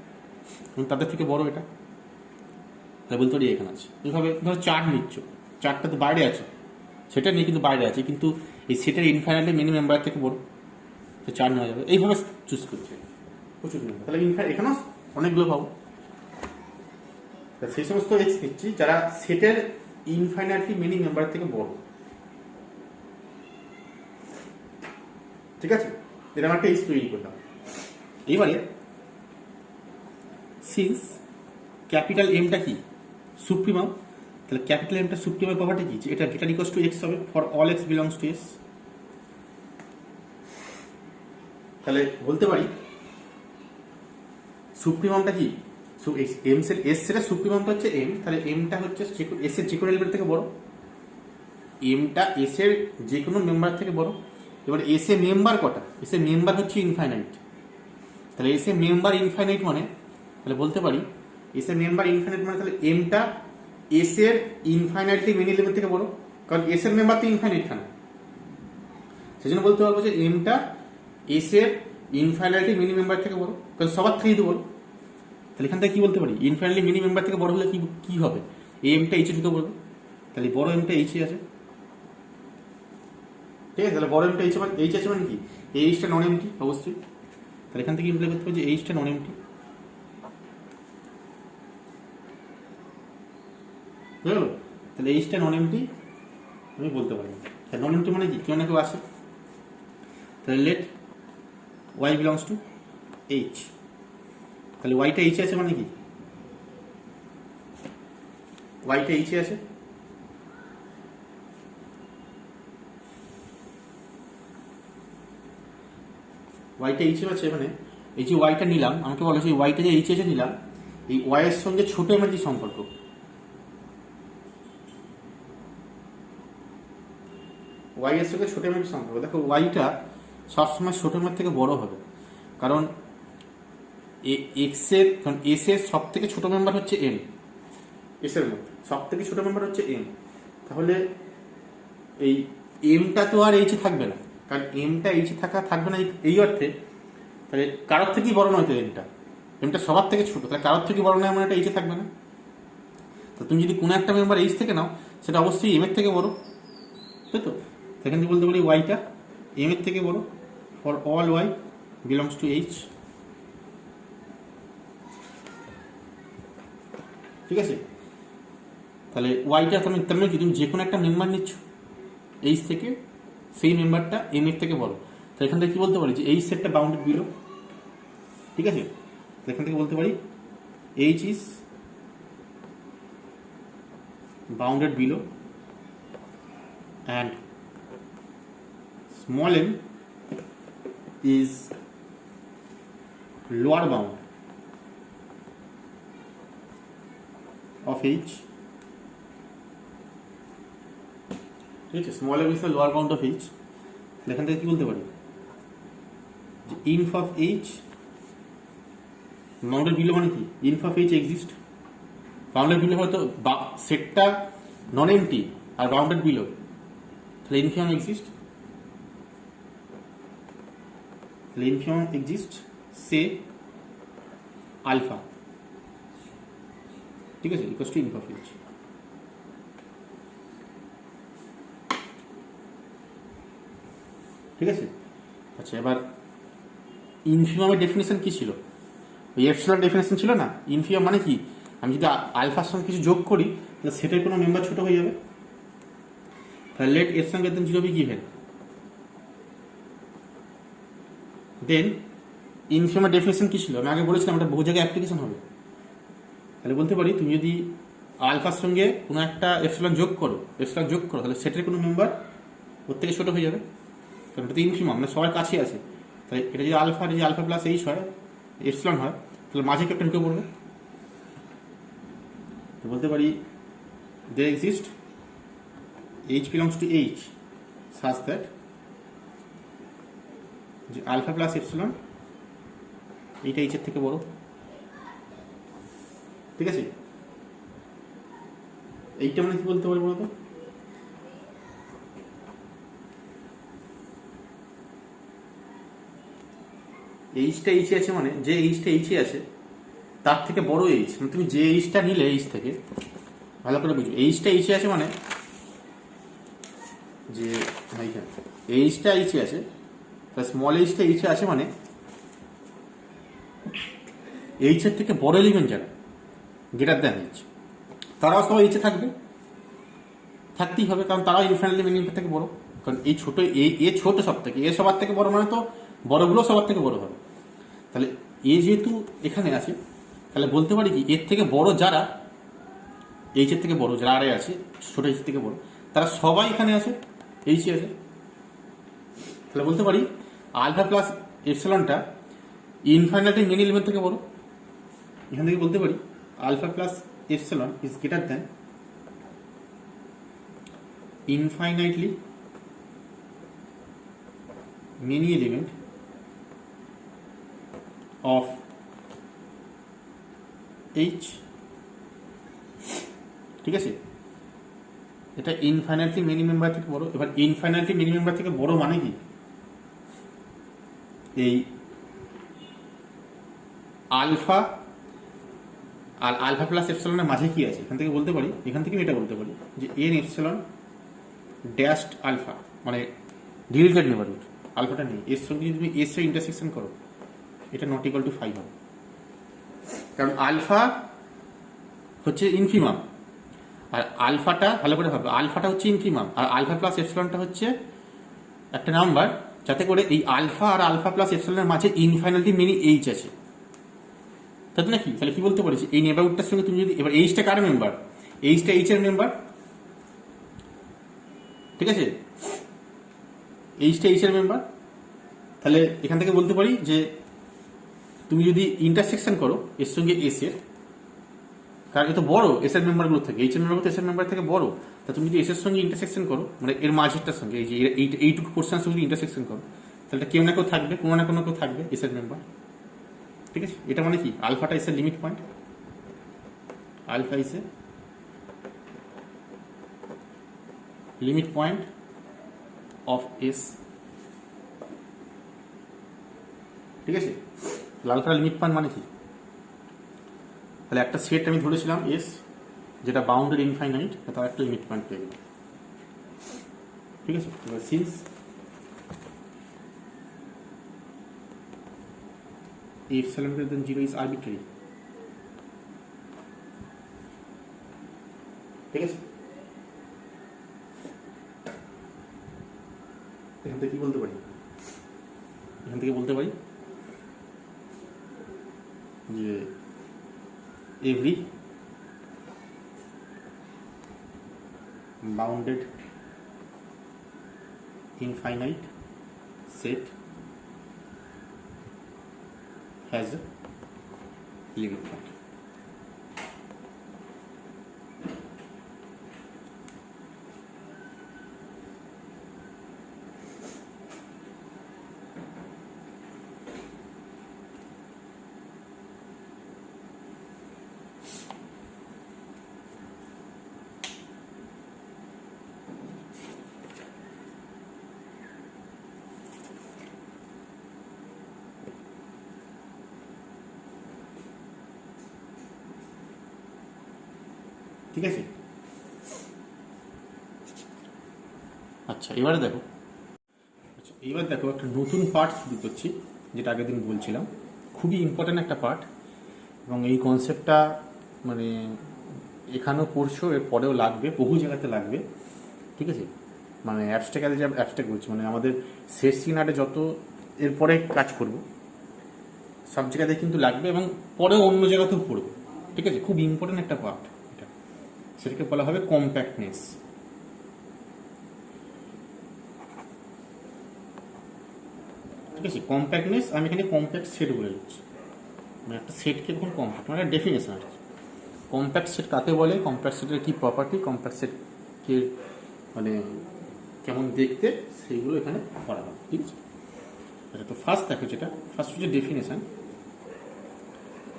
এবং তাদের থেকে বড় এটা, তাই বলতে পারি এখানে আছে। এইভাবে ধরো 4 নিচ্ছ, 4টা তো বাইরে আছে, সেটা নেই কিন্তু বাইরে আছে, কিন্তু এই সেটের ইনফাইনাইটলি মেনি মেম্বার থেকে বড়, তো 4 নেওয়া যাবে। এইভাবে চুজ করছে প্রচুর মেম্বার, তাহলে এখানেও অনেকগুলো পাবো। সেই সমস্ত এক্স নিচ্ছি যারা সেটের ইনফাইনাইটলি মেনি মেম্বার থেকে বড়। ঠিক আছে, এরকম একটা এক্স তৈরি করলাম। এইবারে সিন্স ক্যাপিটাল এমটা কি সুপ্রিমাম, তাহলে ক্যাপিটাল এমটা সুপ্রিমাম প্রপার্টি কি, এটা গ্রেটার ইকুয়ালস টু এক্স হবে for all x belongs two S. তাহলে বলতে পারি সুপ্রিমামটা কি, এম সেট এস সেটের সুপ্রিমামটা হচ্ছে এম, তাহলে এমটা হচ্ছে এস এর যে কোনো এলিমেন্ট থেকে বড়। এমটা এস এর যে কোনো মেম্বার থেকে বড়। এবার এস এ মেম্বার কটা? এস এ মেম্বার হচ্ছে ইনফাইনাইট। তাহলে এস এ মেম্বার ইনফাইনাইট মানে তাহলে বলতে পারি এস এ মেম্বার ইনফাইনাইট মানে তাহলে এমটা এস এর ইনফাইনাইটলি মেনি এলিমেন্ট থেকে বড়, কারণ এস এর মেম্বার তো ইনফাইনাইট না। সেজন্য বলতে পারবো যে এমটা এস এর ইনফাইনাইটলি মিনি মেম্বার থেকে বড়, কারণ সবার থেকেই তো বড়। তাহলে এখান থেকে কি বলতে পারি? ইনফাইনাইটলি মিনি মেম্বার থেকে বড় হলে কি হবে? এই এমটা এইচে ঢুকে পড়বে, তাহলে বড় এমটা এইচে আছে। ঠিক আছে, তাহলে বড় এমটা এইচ আছে মানে কি? এইচটা নন এমটি অবশ্যই। তাহলে এখান থেকে ইমপ্লাই করতে পারি যে এইচটা নন এমটি। বুঝলো? তাহলে এইচটা নন এমটি আমি বলতে পারি। নন এমটি মানে কি? কেউ না কেউ আসে। তাহলে let y belongs to h। তাহলে yটা h আছে মানে কি? yটা h আছে। yটা h আছে মানে এই যে yটা নিলাম, আমাকে বলো যে yটা যে h আছে নিলাম, এই y এর সঙ্গে ছোট এর যে সম্পর্ক, y এর সঙ্গে ছোট এর সম্পর্ক। দেখো yটা সবসময় ছোট এর থেকে বড় হবে, কারণ এক্স এর কারণ এস এর সব থেকে ছোট মেম্বার হচ্ছে এম। এস এর মধ্যে সব থেকে ছোট মেম্বার হচ্ছে এম। তাহলে এই এমটা তো আর এইচে থাকবে না, কারণ এমটা এইচে থাকবে না এই অর্থে। তাহলে কারোর থেকেই বড় নয় তো এমটা সবার থেকে ছোট, তাহলে কারোর থেকে বড় নয় মানে এটা এইচে থাকবে না। তো তুমি যদি কোনো একটা মেম্বার এইচ থেকে নাও, সেটা অবশ্যই এম এর থেকে বড়, তাই তো? সেখান থেকে বলতে পারি ওয়াইটা এম এর থেকে বড় for all y belongs to H. ঠিক আছে, তাহলে ওয়াইটা তার মানে কি? তুমি যে কোনো একটা মেম্বার নিচ্ছ এইচ থেকে, সেই মেম্বারটা এম এর থেকে বড়। তো এখান থেকে কি বলতে পারি যে এইচ সেটটা বাউন্ডেড বিলো। ঠিক আছে, তো এখান থেকে বলতে পারি H is bounded below and small m is lower bound of h। ঠিক আছে, small m is the lower bound of h। এখান থেকে কি বলতে পারি যে inf of h bounded below মানে কি? inf of h exist। Bounded below হয়তো সেটটা নন এমটি আর বাউন্ডেড বিলো, তাহলে ইনফিমাম এক্সিস্ট। তাহলে ইনফিমাম এক্সিস্ট সে আলফা। ঠিক আছে, ইকুয়াল টু ইনফ অফ এইচ। ঠিক আছে, আচ্ছা এবার ইনফিমামের ডেফিনেশন কি ছিল? ওই এপসিলন ডেফিনেশন ছিল না? ইনফিমাম মানে কি? আমি যদি আলফার সঙ্গে কিছু যোগ করি তাহলে সেটার কোনো মেম্বার ছোট হয়ে যাবে। তাহলে লেট এর সঙ্গে দেন 0 বি গিভেন, দেন ইনফিমামের ডেফিনেশন কি ছিল? আমি আগে বলেছিলাম এটা বহু জায়গায় অ্যাপ্লিকেশন হবে। তাহলে বলতে পারি তুমি যদি আলফার সঙ্গে কোনো একটা এপসিলন যোগ করো তাহলে সেটার কোনো মেম্বার ওর থেকে ছোট হয়ে যাবে, কারণ এটা তো ইনফিমাম মানে সবার কাছে আছে। তাহলে এটা যদি আলফা প্লাস এইচ হয়, এপসিলন হয়, তাহলে মাঝে একটা ঢুকে পড়বে। বলতে পারি there exist h belongs to h such that যে আলফা প্লাস এপসিলন এইটা h এর থেকে বড়। ঠিক আছে, এইটা মানে কি বলতে পারি বলতো? এইচটা এইচে আছে মানে যে এইচটা এইচে আছে তার থেকে বড় এইচ, মানে তুমি যে এইচটা নিলে এইচ থেকে, ভালো করে বুঝো, এইচটা এইচে আছে মানে যে এইচটা এইচে আছে, তাহলে স্মল এইচটা এইচে আছে মানে এইচের থেকে বড় এলিমেন্ট যারা গ্রেটার দ্যান এইচ, তারাও সবাই এইচে থাকতেই হবে, কারণ তারাও ইনফাইনাইটলি মিনি থেকে বড়। কারণ এই ছোট এ ছোট সব থেকে, এ সবার থেকে বড় মানে তো বড়গুলো সবার থেকে বড় হবে। তাহলে এ যেহেতু এখানে আছে, তাহলে বলতে পারি কি এর থেকে বড় যারা, এইচের থেকে বড় যারা আরে আছে, ছোট এইচ থেকে বড়, তারা সবাই এখানে আছে, এইচে আছে। তাহলে বলতে পারি আলফা প্লাস এপসিলনটা ইনফাইনাইটলি মিনি এলিমেন্ট থেকে বড়। এখান থেকে বলতে পারি alpha plus epsilon is greater than infinitely many element of H, ঠিক আছে, এটা ইনফাইনাইটলি মেনি মেম্বার থেকে বড়। এবার ইনফাইনাইটলি মেনি মেম্বার থেকে বড় মানে কি, এই আলফা আর আলফা প্লাস এপসিলনের মাঝে কি আছে এখান থেকে বলতে পারি, এখান থেকে এটা বলতে পারি যে এন এপসিলন ড্যাশড আলফা, মানে ডিলিটেড নেবারহুড, আলফাটা নেই, এর সঙ্গে যদি তুমি এস এর ইন্টারসেকশন করো এটা নট ইকুয়াল টু 5 হবে, কারণ আলফা হচ্ছে ইনফিমাম আর আলফাটা ভালো করে ভাবো, আলফাটা হচ্ছে ইনফিমাম আর আলফা প্লাস এপসিলনটা হচ্ছে একটা নাম্বার যাতে করে এই আলফা আর আলফা প্লাস এপসিলনের মাঝে ইনফাইনাইটলি মেনি এইচ আছে, তাই তো নাকি? তাহলে কি বলতে পারছি, এই নেবারহুডটার সঙ্গে তুমি যদি, এবার এইচটা কার মেম্বার, এইচটা এইচ এর মেম্বার, ঠিক আছে, এইচটা এইচ এর মেম্বার, তাহলে এখান থেকে বলতে পারি যে তুমি যদি ইন্টারসেকশন করো এর সঙ্গে এস এর, কারণ এত বড় এস এর মেম্বারগুলো থেকে, এইচ এর মেম্বার এস এর মেম্বার থেকে বড়, তা তুমি যদি এস এর সঙ্গে ইন্টারসেকশন করো, মানে এর মাঝেরটার সঙ্গে এই যে এইটুকু পোর্শনের সঙ্গে যদি ইন্টারসেকশন করো, তাহলে কেউ না কেউ থাকবে, কোনো না কোনো কেউ থাকবে এস এর মেম্বার, ঠিক আছে। এটা মানে কি, আলফাটা ইস এর limit point, alpha is a limit point of S, ঠিক আছে। আলফার লিমিট পয়েন্ট মানে কি, তাহলে একটা সেট আমি ধরেছিলাম এস যেটা বাউন্ডেড ইনফাইনাইট, তার একটা লিমিট পয়েন্ট পেয়ে গেলাম, ঠিক আছে। এবার since epsilon greater than 0 is arbitrary, ঠিক আছে। এখান থেকে কি বলতে পারি, এখান থেকে বলতে পারি যে every bounded infinite set has a limit point. ঠিক আছে। আচ্ছা এবারে দেখো, আচ্ছা এবার দেখো একটা নতুন পার্ট শুরু করছি, যেটা আগের দিন বলছিলাম খুবই ইম্পর্ট্যান্ট একটা পার্ট, এবং এই কনসেপ্টটা মানে এখানেও পড়ছো, এর পরেও লাগবে, বহু জায়গাতে লাগবে, ঠিক আছে। মানে অ্যাবস্ট্রাক্ট যে অ্যাবস্ট্রাক্ট বলছি, মানে আমাদের শেষ সিনারে যত এরপরে কাজ করব সব জায়গাতে কিন্তু লাগবে, এবং পরেও অন্য জায়গাতেও পড়বে, ঠিক আছে। খুব ইম্পর্ট্যান্ট একটা পার্ট এটা, সেটাকে বলা হবে কম্প্যাক্টনেস, ঠিক আছে। কম্প্যাক্টনেস আমি এখানে কম্প্যাক্ট সেট বলে দিচ্ছি, মানে একটা সেটকে যখন কম্প্যাক্ট, মানে ডেফিনেশন আর কি। কম্প্যাক্ট সেট কাকে বলে, কম্প্যাক্ট সেটের কী প্রপার্টি, কম্প্যাক্ট সেটকে মানে কেমন দেখতে, সেইগুলো এখানে করা হবে, ঠিক আছে। আচ্ছা তো ফার্স্ট দেখো, যেটা ফার্স্ট হচ্ছে ডেফিনেশন,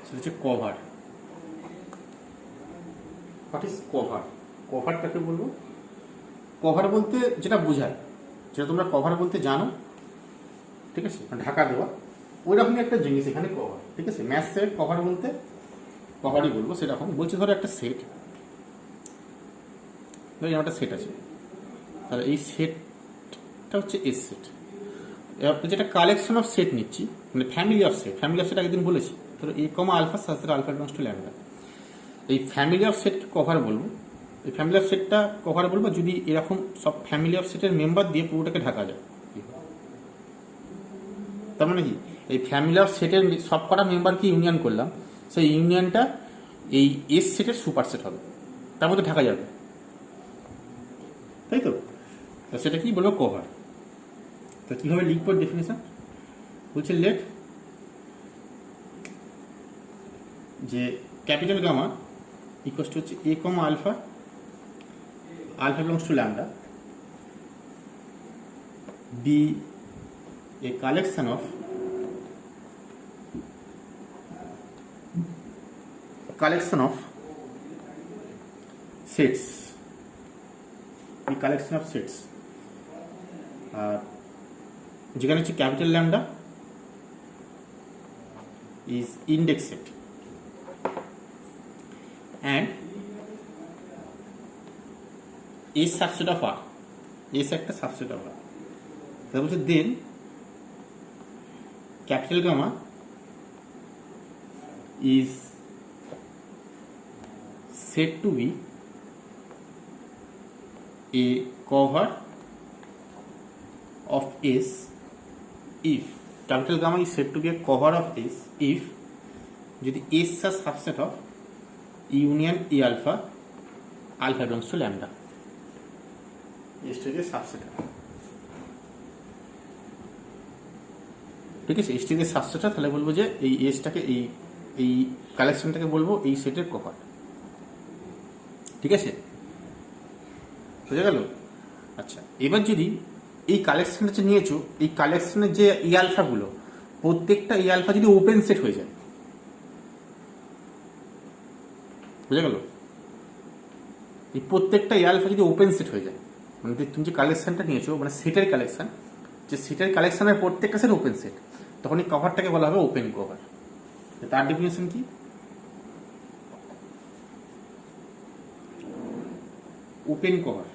সেটা হচ্ছে cover. What is cover? Cover কাকে বলবো? কভার বলতে যেটা বোঝায়, যেটা তোমরা কভার বলতে জানো, ঠিক আছে, ঢাকা দেওয়া, ওই রকমই একটা জিনিস এখানে কভার, ঠিক আছে। ম্যাথ সেট কভার বলতে কভারই বলবো, সেরকম বলছি। ধরো একটা সেট, ধরো একটা সেট আছে, তাহলে এই সেটটা হচ্ছে এস সেট। যেটা কালেকশন অফ সেট নিচ্ছি, মানে family of set, family of set একদিন বলেছি, ধরো এ কমা আলফা সাজ আলফা বিলংস টু ল্যামডা, এই ফ্যামিলি অফ সেটকে কভার বলবো। এই ফ্যামিলি অফ সেটটা কভার বলবো যদি এরকম সব ফ্যামিলি অফ সেটের মেম্বার দিয়ে পুরোটাকে ঢাকা যায়। তার মানে কি, এই ফ্যামিলি অফ সেটের সব কটা মেম্বারকে ইউনিয়ন করলাম, সেই ইউনিয়নটা এই এস সেটের সুপার সেট হবে, তার মধ্যে ঢাকা যাবে, তাই তো। সেটা কি বলবো, কভার। তো কীভাবে লিখবো ডেফিনেশন? বলছে লেট যে ক্যাপিটাল গামা ইকুয়ালস টু হচ্ছে A comma alpha, alpha belongs to lambda, be a collection of sets, the collection of sets, যেখানে হচ্ছে capital lambda is index set and is subset of R, is একটা subset of R. তাহলে বলছে then capital gamma is said to be a cover of S if capital gamma is said to be a cover of S if যদি S is a subset of union A alpha, alpha belongs to lambda. S is a subset. ঠিক আছে, S is a subset, তাহলে বলবো যে এই S টাকে এই কালেকশনটাকে বলবো এই সেটের কভার। ঠিক আছে, বুঝা গেল? আচ্ছা, এবার যদি এই কালেকশনটা যে নিয়েছো, এই কালেকশনের যে ই আলফাগুলো, প্রত্যেকটা ই আলফা যদি ওপেন সেট হয়ে যায়, বুঝা গেল? এই প্রত্যেকটা ই আলফা যদি ওপেন সেট হয়ে যায়, মানে তুমি যে কালেকশনটা নিয়েছো মানে সেটের কালেকশন, যে সেটের কালেকশনের প্রত্যেকটা সেট ওপেন সেট, তখন এই কভারটাকে বলা হবে ওপেন কভার। তার ডেফিনেশন কি? Open cover,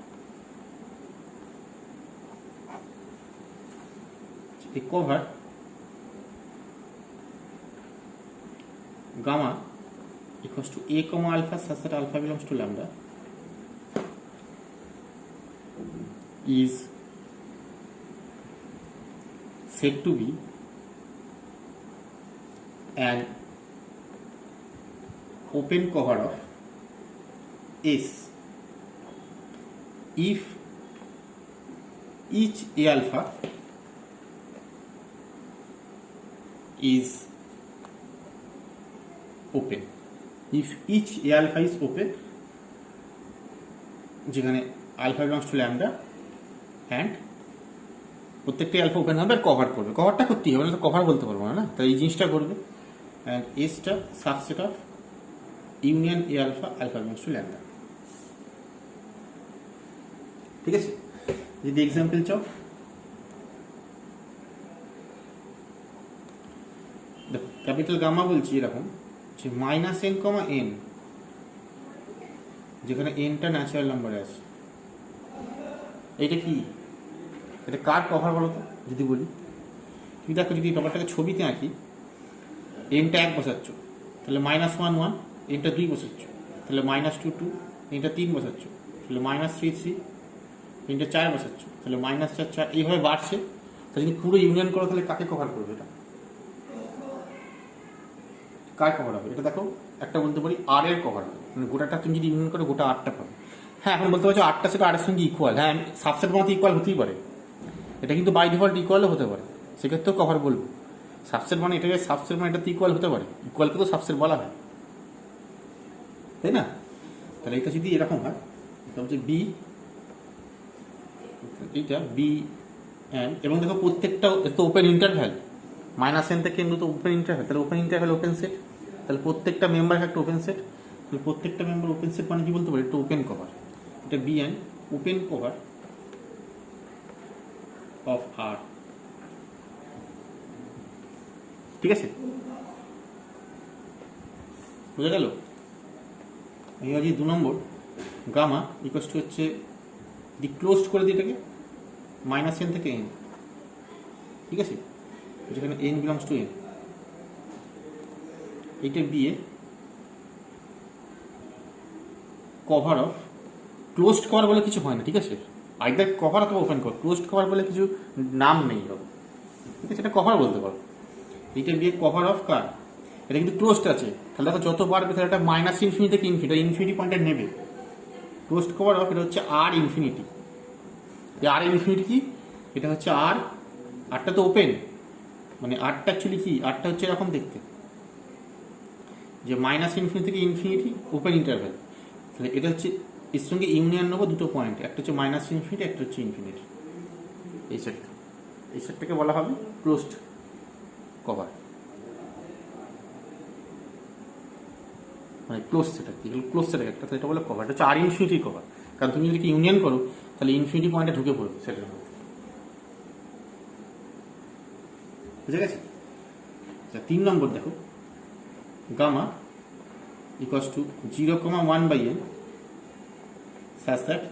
a cover gamma equals to a comma alpha such that alpha belongs to lambda is said to be an open cover of S if each A alpha is open. If each A alpha is open, যেখানে alpha belongs to lambda and প্রত্যেকটা alpha open হবে আর cover করবে, কভারটা করতেই হবে, না তো cover বলতে পারবো না, তাই এই জিনিসটা করবে। অ্যান্ড এসটা subset of union A alpha, alpha belongs to lambda. ঠিক আছে, যদি এক্সাম্পল চাও, ক্যাপিটাল গামা বলছি এরকম যে মাইনাস এন কমা এন, যেখানে এনটা ন্যাচারাল নাম্বারে আছে। এইটা কি? এটা কার কভার বলো তো? যদি বলি, তুমি দেখো, যদি ব্যাপারটাকে ছবিতে আঁকি, এনটা 1 বসাচ্ছ, তাহলে -1 1, এনটা 2 বসাচ্ছ, তাহলে -2 2, এনটা 3 বসাচ্ছ, তাহলে -3 3, এনটা 4 বসাচ্ছ, তাহলে -4 4, এইভাবে বাড়ছে। তাহলে যদি পুরো ইউনিয়ন করো, তাহলে কাকে কভার করবে? এটা কার কভার হবে? এটা দেখো, একটা বলতে পারি আর এর কভার হবে, মানে গোটাটা তুমি যদি ইউনিয়ন করো গোটা আরটা পাবে। হ্যাঁ, এখন বলতে পারছো আরটা সেটা আরের সঙ্গে ইকুয়াল। হ্যাঁ, সাবসেট বানাতে ইকুয়াল হতেই পারে, এটা কিন্তু বাই ডিফল্ট ইকুয়ালও হতে পারে, সেক্ষেত্রেও কভার বলবো। সাবসেট মানে এটাকে সাবসেট মানে এটাতে ইকুয়াল হতে পারে, ইকুয়ালকে তো সাবসেট বলা হয়, তাই না? তাহলে এটা যদি এরকম হয়, এটা হচ্ছে বি, এইটা বি এন, এবং দেখো প্রত্যেকটা তো ওপেন ইন্টারভ্যাল, -n থেকে কিন্তু তো ওপেন ইন্টারভ্যাল, তাহলে ওপেন ইন্টারভ্যাল ওপেন সেট, তাহলে প্রত্যেকটা মেম্বার একটা ওপেন সেট, তাহলে প্রত্যেকটা মেম্বার ওপেন সেট মানে কি বলতে পারি? একটু ওপেন কভার। এটা be an open cover of R. ঠিক আছে, বুঝা গেল? এই 2 নম্বর গামা ইকুয়ালস টু হচ্ছে, দি ক্লোজড করে দিই এটাকে -n থেকে n। ঠিক আছে, যেখানে n বিলংস টু n, এইটা বিয়ে কভার অফ, ক্লোজড কভার বলে কিছু হয় না। ঠিক আছে, আইদার কভার অথবা ওপেন কভার, ক্লোজড কভার বলে কিছু নাম নেই হবে। ঠিক আছে, এটা কভার বলতে পারো। এইটা বিয়ে কভার অফ কার? এটা কিন্তু ক্লোজড আছে, তাহলে দেখো যত বাড়বে তাহলে এটা -∞ থেকে ইনফিনিটি, ইনফিনিটি পয়েন্টে নেবে। ক্লোজড কভার অফ এটা হচ্ছে আর ইনফিনিটি। আর ইনফিনিটি কি? এটা হচ্ছে আর, আরটা তো ওপেন, মানে আরটা অ্যাকচুয়ালি কি? আরটা হচ্ছে এরকম দেখতে, যে -∞ থেকে ইনফিনিটি ওপেন ইন্টারভ্যাল। তাহলে এটা হচ্ছে এর সঙ্গে ইউনিয়ন নেবো দুটো পয়েন্ট, একটা হচ্ছে -∞, একটা হচ্ছে ইনফিনিটি, এই সেটটা। এই সেটটাকে বলা হবে ক্লোজড কভার, মানে ক্লোজ সেট আর কি, ক্লোজ সেট একটা, এটা বলে কভার। এটা হচ্ছে আর ইনফিনিটি কভার, কারণ তুমি যদি ইউনিয়ন করো তাহলে ইনফিনিটি পয়েন্টে ঢুকে পড়বে সেটার মধ্যে। বুঝে গেছে? আচ্ছা 3 নম্বর দেখো, gamma equals to 0,1/n such that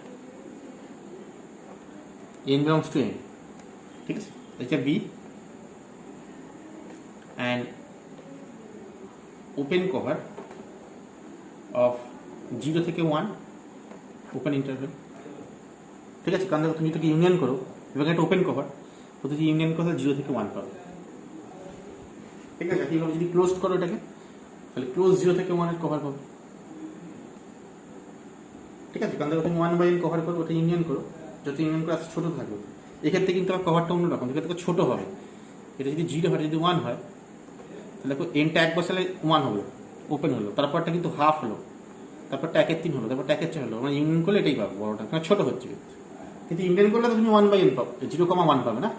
n belongs to n, ঠিক আছে? এটা B and open cover of 0 থেকে 1 ওপেন ইন্টারভেল, ঠিক আছে? কারণ দেখো তুমি এটাকে ইউনিয়ন করো এবং একটা ওপেন কভার, তো যদি ইউনিয়ন করো 0 থেকে 1 পাবে, ঠিক আছে? এইভাবে যদি ক্লোজ করো এটাকে তাহলে ক্লোজ 0 থেকে 1 এর কভার পাবে, ঠিক আছে? কারণ দেখো তুমি 1/n কভার করো, ওটা ইউনিয়ন করো, যত ইউনিয়ন করে ছোট থাকবে, এক্ষেত্রে কিন্তু আমার কভারটা অন্যরকম, এক্ষেত্রে ছোট হবে। এটা যদি 0 হয়, যদি 1 হয় তাহলে দেখো এনটা এক বসালে 1 হলো, ওপেন হলো, তারপরটা কিন্তু হাফ হলো, তারপরটা 1/3 হলো, তারপরটা 1/4 হলো, মানে ইউনিয়ন করলে এটাই পাবো বড়টা, কারণ ছোট হচ্ছে। কিন্তু ইউনিয়ন করলে তো তুমি 1/n পাবে, 0,1 পাবে না,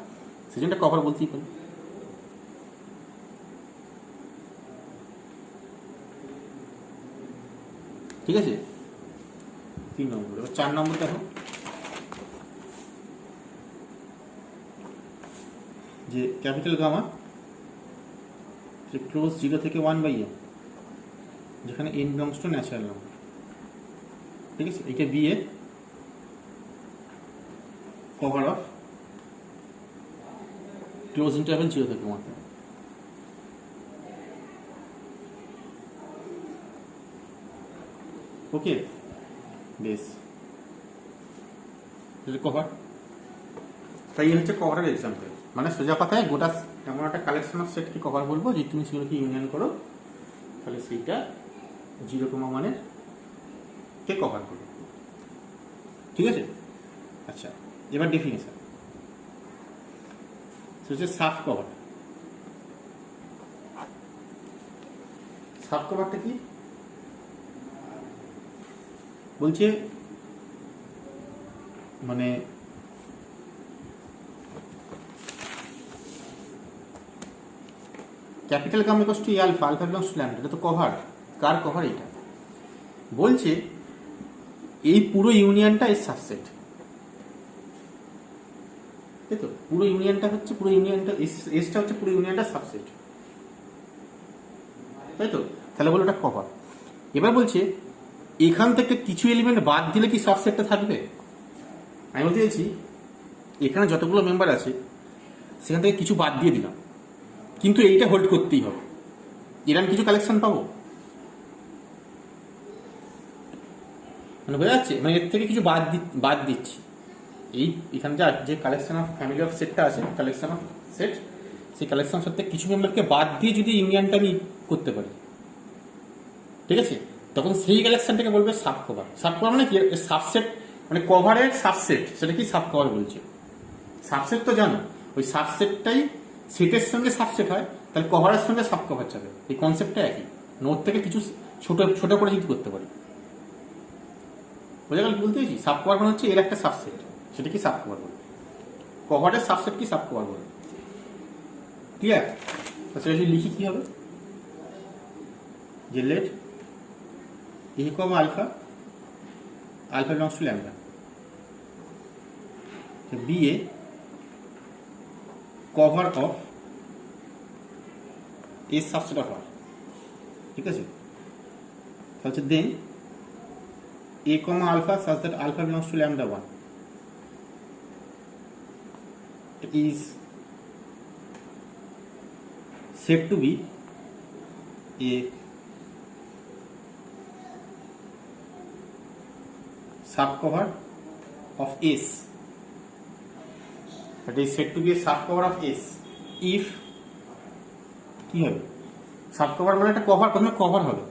সেই জন্য কভার বলতেই পারি। ঠিক আছে? 3 নম্বর। এবার 4 নম্বর দেখো, যে ক্যাপিটাল গামা যে ক্লোজ 0 থেকে 1/n, যেখানে n belongs to natural number, ঠিক আছে? এটা be a cover of close interval 0 থেকে 1। ওকে, বেশ, কভার। তাই হচ্ছে কভারের এক্সাম্পল, মানে সোজা কথায় গোটা এমন একটা কালেকশন অফ সেটকে কভার বলবো যে তুমি সেগুলোকে ইউনিয়ন করো তাহলে সেইটা 0,1 কে কভার করবে, ঠিক আছে? আচ্ছা, এবার ডেফিনেশন হচ্ছে সাব কভার। সাব কভারটা কি বলছে, মানে capital gamma equals to alpha, alpha belongs to lambda, এটা তো কভার। কার কভার? এটা বলছে এই পুরো ইউনিয়নটা এর সাবসেট, তাই তো? পুরো ইউনিয়নটা হচ্ছে, পুরো ইউনিয়নটা এসটা হচ্ছে পুরো ইউনিয়নটা সাবসেট, তাই তো? তাহলে বলো ওটা কভার। এবার বলছে এখান থেকে কিছু এলিমেন্ট বাদ দিলে কি সাবসেটটা থাকবে? আমি বলতে চাইছি এখানে যতগুলো মেম্বার আছে সেখান থেকে কিছু বাদ দিয়ে দিলাম, কিন্তু এইটা হোল্ড করতেই হবে, এরকম কিছু কালেকশন পাবো, মানে বোঝা যাচ্ছে? মানে এর থেকে কিছু বাদ দিচ্ছি, এই এখানে যে কালেকশন অফ ফ্যামিলি অফ সেটটা আছে, কালেকশন অফ সেট, সেই কালেকশন সেট থেকে কিছু মেম্বারকে বাদ দিয়ে যদি ইউনিয়নটা আমি করতে পারি, ঠিক আছে? তখন সেই কালেকশনটাকে বলবে সাব কভার। সাব কভার মানে কি? সাবসেট, মানে কভারের সাবসেট, সেটা কি সাব কভার বলছে। সাবসেট তো জানো, ওই সাবসেটটাই সেটের সঙ্গে সাবসেট হয়, তাহলে কভারের সঙ্গে সাব কভার যাবে, এই কনসেপ্টটা একই। নোট থেকে কিছু ছোট ছোট করে যদি করতে পারি, বোঝা গেল কি বলতে চাইছি? সাব কভার মানে হচ্ছে এর একটা সাবসেট, সেটা কি সাব কভার বলে। কভারের সাবসেট কি সাব কভার বলে, ক্লিয়ার? সেটা যদি লিখি কি হবে, যে let A comma alpha, alpha belongs to lambda, be a cover of a subset of R, ঠিক আছে? তাহলে দেন a comma alpha such that alpha belongs to lambda 1 is said to be a subcover of S. That is said to be a subcover of S if কি হবে? Subcover মানে একটা cover, প্রথমে cover হবে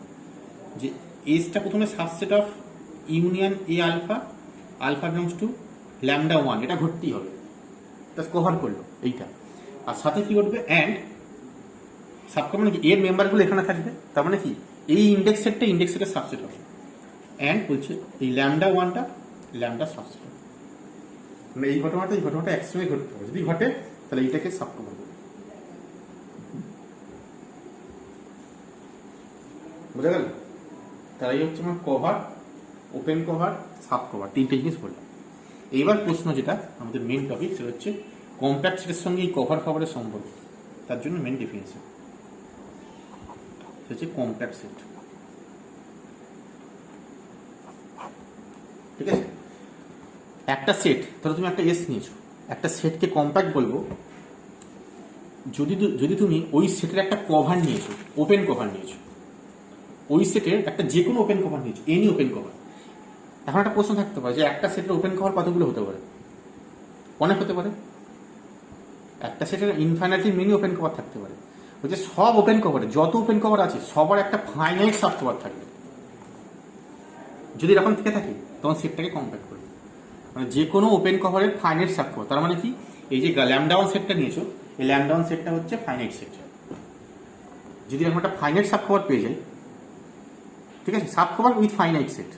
যে এসটা প্রথমে subset of union A alpha, alpha belongs to lambda 1, এটা ঘটতেই হবে, জাস্ট কভার করলো এইটা। আর সাথে কি ঘটবে? অ্যান্ড সাবকভার মানে কি? এর মেম্বারগুলো এখানে থাকবে, তার মানে কি এই ইন্ডেক্স সেটটা ইন্ডেক্স সেটের সাবসেট হবে। অ্যান্ড বলছে এই ল্যামডা 1টা ল্যামডা সাবসেট হবে, মানে এই ঘটনাটা একসঙ্গে ঘটতে হবে। যদি ঘটে তাহলে এইটাকে সাব কভার বলবো। বোঝা গেল? তাহলে এই হচ্ছে আমার cover, open cover, sub cover, তিনটে জিনিস বললাম। এইবার প্রশ্ন যেটা আমাদের মেন টপিক, সেটা হচ্ছে কম্প্যাক্ট সেটের সঙ্গে এই কভার কভারের সম্পর্ক। তার জন্য মেন ডেফিনেশন হচ্ছে কম্প্যাক্ট সেট। ঠিক আছে, একটা সেট ধরো তুমি একটা এস নিয়েছো, একটা সেটকে কম্প্যাক্ট বলবো যদি তুমি ওই সেটের একটা কভার নিয়েছো, ওপেন কভার নিয়েছো, ওই সেটের একটা যে কোনো ওপেন কভার নিয়েছো, এনি ওপেন কভার। এখন একটা প্রশ্ন থাকতে পারে যে একটা সেটের ওপেন কভার কতগুলো হতে পারে? অনেক হতে পারে। একটা সেটের ইনফাইনাইটলি মেনি ওপেন কভার থাকতে পারে। বলছে সব ওপেন কভারে যত ওপেন কভার আছে সবার একটা ফাইনাইট সাব কভার থাকবে। যদি এরকম থেকে থাকে তখন সেটটাকে কম্প্যাক্ট করবে। মানে যে কোনো ওপেন কভারের ফাইনাইট সাব কভার। তার মানে কি, এই যে ল্যামডা ওয়ান সেটটা নিয়েছো, এই ল্যামডা ওয়ান সেটটা হচ্ছে ফাইনাইট সেট। যদি এরকম একটা ফাইনাইট সাব কভার পেয়ে যাই, ঠিক আছে, sub cover with finite set,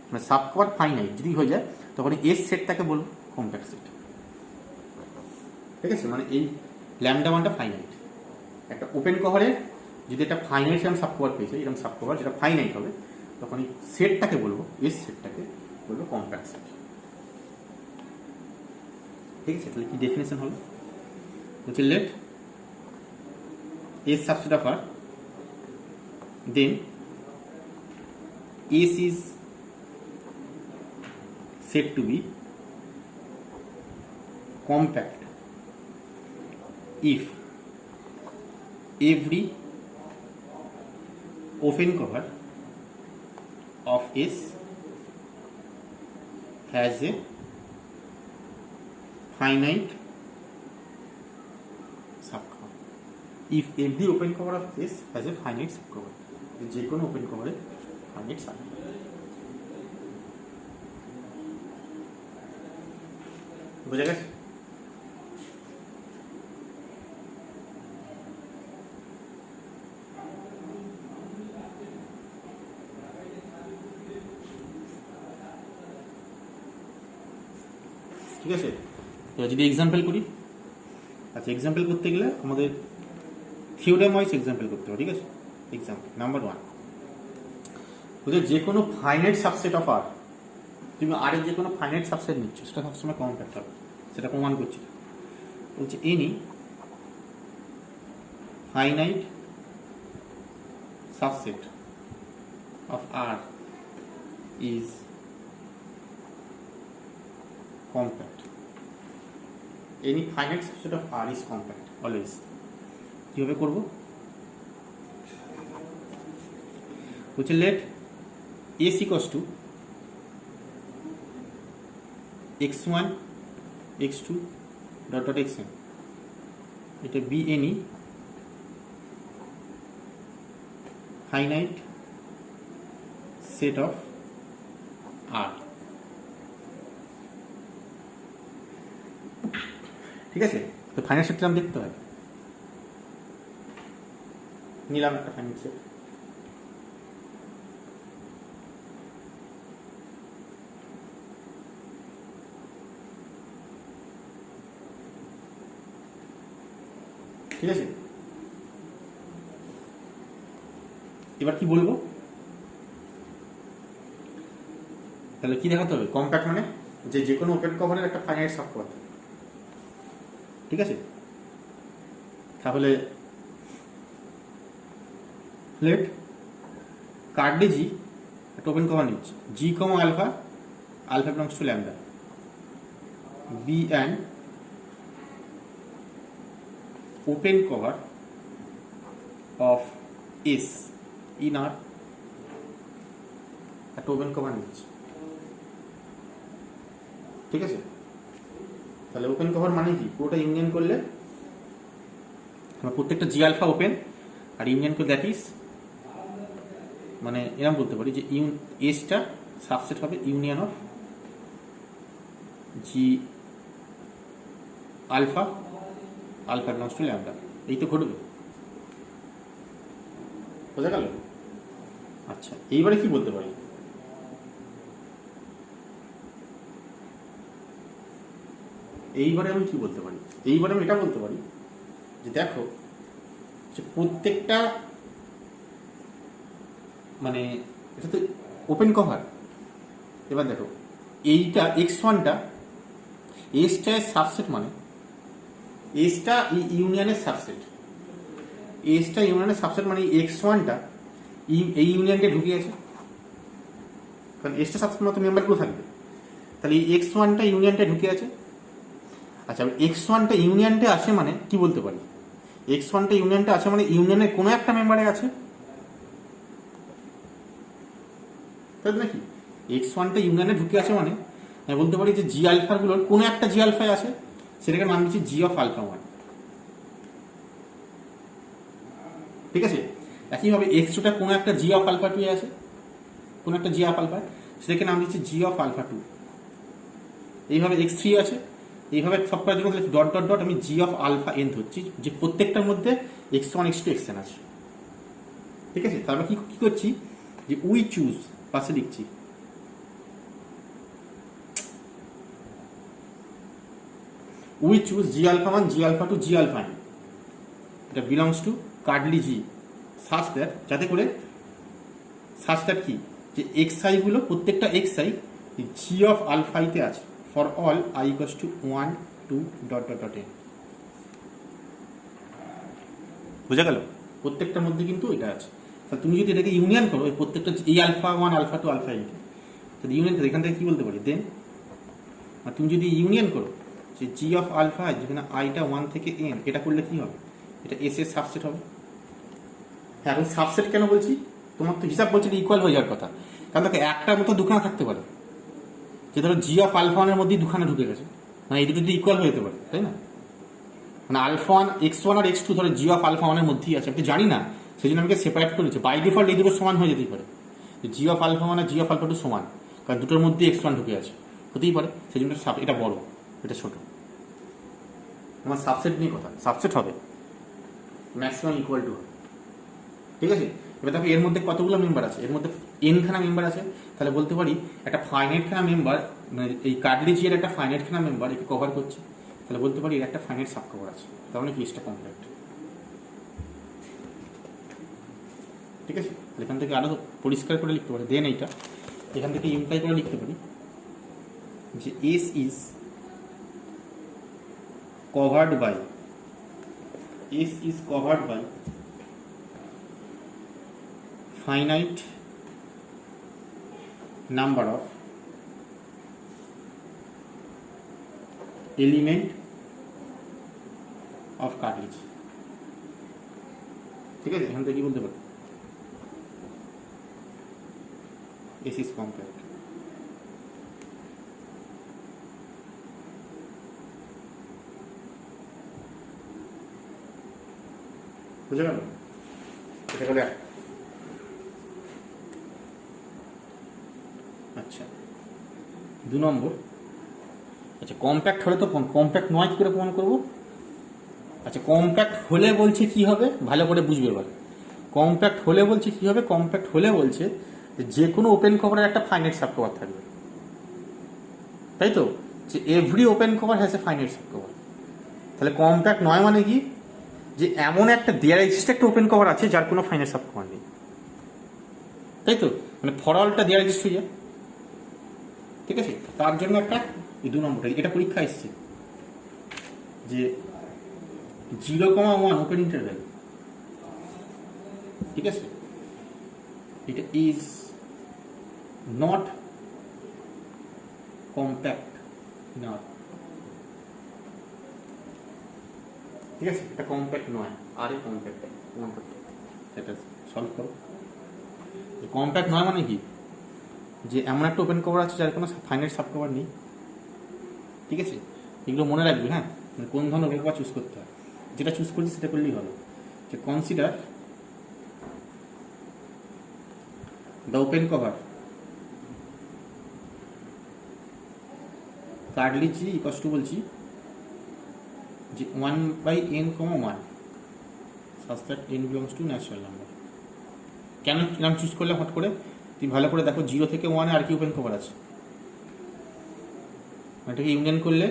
মানে সাব কভার ফাইনাইট যদি হয়ে যায় তখন এস সেটটাকে বলবো কম্প্যাক্ট সেট। ঠিক আছে, মানে এই ল্যামডা ওয়ানটা ফাইনাইট। একটা ওপেন কভারের যদি একটা ফাইনাইট এরকম সাব কভার পেয়েছে, এরকম সাব কভার যেটা ফাইনাইট হবে, তখন এই সেটটাকে বলবো, এস সেটটাকে বলবো কম্প্যাক্ট সেট। ঠিক আছে, তাহলে কি ডেফিনেশন হলো? বলছে let S subset of R, then S is said to be compact if every open cover of S has a finite subcover. If every open cover of S has a finite subcover, যে কোনো open কভারে finite subcover। বুঝা গেছে? ঠিক আছে, যদি example করি, আচ্ছা example করতে গেলে আমাদের থিওরেম ওয়াইজ এক্সাম্পল করতে হবে। ঠিক আছে, এক্সাম্পল নাম্বার 1, বুঝলে যে কোনো ফাইনাইট সাবসেট অফ আর, তুমি আর এর যে কোনো ফাইনাইট সাবসেট নিচ্ছ সেটা সবসময় কম্প্যাক্ট হবে, সেটা প্রমাণ করছি। বলছে any finite subset of R is compact. Any finite subset of R is compact always. কিভাবে করব? বলছে let S equals to x1 x2 dot dot xn, এটা be any finite set of R. ঠিক আছে, তো ফাইনাইট সেটটা আমি দেখতে হয়, নিলাম একটা ফাইনাইট সেট। ঠিক আছে, এবার কি বলবো? তাহলে কি দেখাতে হবে? কম্প্যাক্ট মানে যে কোনো ওপেন কভারের একটা ফাইনাইট সাব কভার। ঠিক আছে, তাহলে লেট কার্ডে জি একটা ওপেন কভার নিচ্ছে, G comma alpha, alpha belongs to lambda, be and open cover of S in R, একটা ওপেন কভার নিচ্ছে। ঠিক আছে, তাহলে ওপেন কভার মানে কি? পুরোটা ইউনিয়ন করলে প্রত্যেকটা জি আলফা ওপেন, আর ইউনিয়ন করলে দ্যাট ইজ, মানে এরকম বলতে পারি যে এসটা সাবসেট হবে union of G alpha, alpha belongs to lambda. এই তো ঘটবে, বোঝা গেল? আচ্ছা, এইবারে কি বলতে পারি? এইবারে আমি কি বলতে পারি, এইবারে আমি এটা বলতে পারি যে দেখো যে প্রত্যেকটা মানে এটা তো ওপেন কভার। এবার দেখো এইটা x1টা এসটা সাবসেট, মানে এসটা ইউনিয়নের সাবসেট, এসটা ইউনিয়নের সাবসেট মানে x1টা এই ইউনিয়নকে ঢুকে আছে, কারণ এসটা সাবসেট মতো মেম্বারগুলো থাকবে, তাহলে এই x1টা ইউনিয়নটা ঢুকে আছে। আচ্ছা x1টা ইউনিয়নটা আসে মানে কি বলতে পারি, x1টা ইউনিয়নটা আছে মানে ইউনিয়নের কোনো একটা মেম্বারে আছে, তাই নাকি? x1টা ইউনিয়নে ঢুকে আছে মানে আমি বলতে পারি যে জি আলফাগুলোর কোনো একটা জি আলফায় আছে, সেটাকে নাম দিচ্ছি জি অফ আলফা 1, ঠিক আছে? একইভাবে x2টা কোনো একটা জি অফ আলফা 2 এ আছে, কোনো একটা জি অফ আলফা, সেটাকে নাম দিচ্ছি জি অফ আলফা 2। এইভাবে x3 আছে, এইভাবে সব করার জন্য ডট ডট ডট আমি জি অফ আলফা এন ধরছি, যে প্রত্যেকটার মধ্যে x1 x2 xn আছে, ঠিক আছে? তারপর কি করছি যে উই চুজ পাশে লিখছি, we choose G alpha 1 G alpha 2 G alpha n, এটা belongs to curly G such that, যাতে করে সাচ দ্যাট কি যে xi গুলো প্রত্যেকটা xi জি অফ আলফা তে আছে for all i equals to 1 2 dot dot dot n। বুঝা গেল? প্রত্যেকটার মধ্যে কিন্তু এটা আছে। তাহলে তুমি যদি এটাকে ইউনিয়ন করো এই প্রত্যেকটা এই আলফা 1 আলফা 2 আলফা n, তাহলে ইউনিয়ন এখান থেকে কি বলতে পারি দেন, আর তুমি যদি ইউনিয়ন করো যে জি অফ আলফা যেখানে আইটা 1 থেকে n, এটা করলে কি হবে, এটা এস এর সাবসেট হবে। হ্যাঁ, এখন সাবসেট কেন বলছি, তোমার তো হিসাব বলছে ইকুয়াল হয়ে যাওয়ার কথা, কারণ দেখো একটার মতো দুখানা থাকতে পারে, যে ধরো জি অফ আলফা 1 এর মধ্যেই দুখানা ঢুকে গেছে, মানে এই দুটো যদি ইকুয়াল হয়ে যেতে পারে, তাই না? মানে আলফা 1 x1 আর x2 ধরো জি অফ আলফা 1 এর মধ্যেই আছে, আমি জানি না সেই জন্য আমাকে সেপারেট করেছে। বাই ডিফল্ট এই দুটো সমান হয়ে যেতেই পারে, জি অফ আলফা 1 আর জি অফ আলফা 2 সমান, কারণ দুটোর মধ্যে x1 ঢুকে আছে, হতেই পারে। সেই জন্য এটা বড় এটা ছোট। আমার সাবসেট নিয়ে কথা, সাবসেট হবে ম্যাক্সিমাম ইকুয়াল টু, ঠিক আছে? এবার দেখো এর মধ্যে কতগুলো মেম্বার আছে, এর মধ্যে n খানা মেম্বার আছে, তাহলে বলতে পারি একটা ফাইনাইট খানা মেম্বার, মানে এই কার্ডলি জি এর একটা ফাইনাইট খানা মেম্বার একে কভার করছে, তাহলে বলতে পারি এর একটা ফাইনাইট সাব কভার আছে, তার মানে কেসটা কমপ্লিট, ঠিক আছে? এখান থেকে আরো পরিষ্কার করে লিখতে পারি, দেন এইটা এখান থেকে ইমপ্লাই করে লিখতে পারি যে S is covered by, S is covered by finite number of element of cartilage, ঠিক আছে? এখান থেকে কি বলতে পারি, S is compact। বুঝে গেল? এটা গেল এক। আচ্ছা 2 নম্বর, আচ্ছা কম্প্যাক্ট হলে তো কম্প্যাক্ট নয় কি করে প্রমাণ করবো? আচ্ছা কম্প্যাক্ট হলে বলছে কি হবে, ভালো করে বুঝবে এবার। কম্প্যাক্ট হলে বলছে কি হবে, কম্প্যাক্ট হলে বলছে যে কোনো ওপেন কভারের একটা ফাইনাইট সাব কভার থাকবে, তাই তো? যে every open cover has a finite sub cover. তাহলে কম্প্যাক্ট নয় মানে কি, যে এমন একটা দেয়ার এক্সিস্ট একটা ওপেন কভার আছে যার কোনো ফাইনাইট সাব কভার নেই, তাই তো? মানে ফর অলটা দেয়ার এক্সিস্ট হয়ে যায়, ঠিক আছে? তার জন্য একটা এই 2 নম্বরটা, এটা পরীক্ষা এসছে যে 0,1 ওপেন ইন্টারভ্যাল, ঠিক আছে? এটা ইজ নট কম্প্যাক্ট না, ঠিক আছে? এটা কম্প্যাক্ট নয়, আরে কম্প্যাক্ট প্রমাণ করতে, এটা সলভ করো। কম্প্যাক্ট নয় মানে কি, যে এমন একটা ওপেন কভার আছে যার কোনো ফাইনাইট সাব কভার নেই, ঠিক আছে? এগুলো মনে রাখবে, হ্যাঁ? মানে কোন ধরনের ওপেন কভার চুজ করতে হয়, যেটা চুজ করছি সেটা করলেই হলো। যে consider the open cover curly G equals to বলছি যে 1/n,1 such that n belongs to natural number. কেন নাম চুজ করলে হট করে, তুমি ভালো করে দেখো 0 থেকে 1 আর কি ওপেন কভার আছে, এটাকে ইউনিয়ন করলে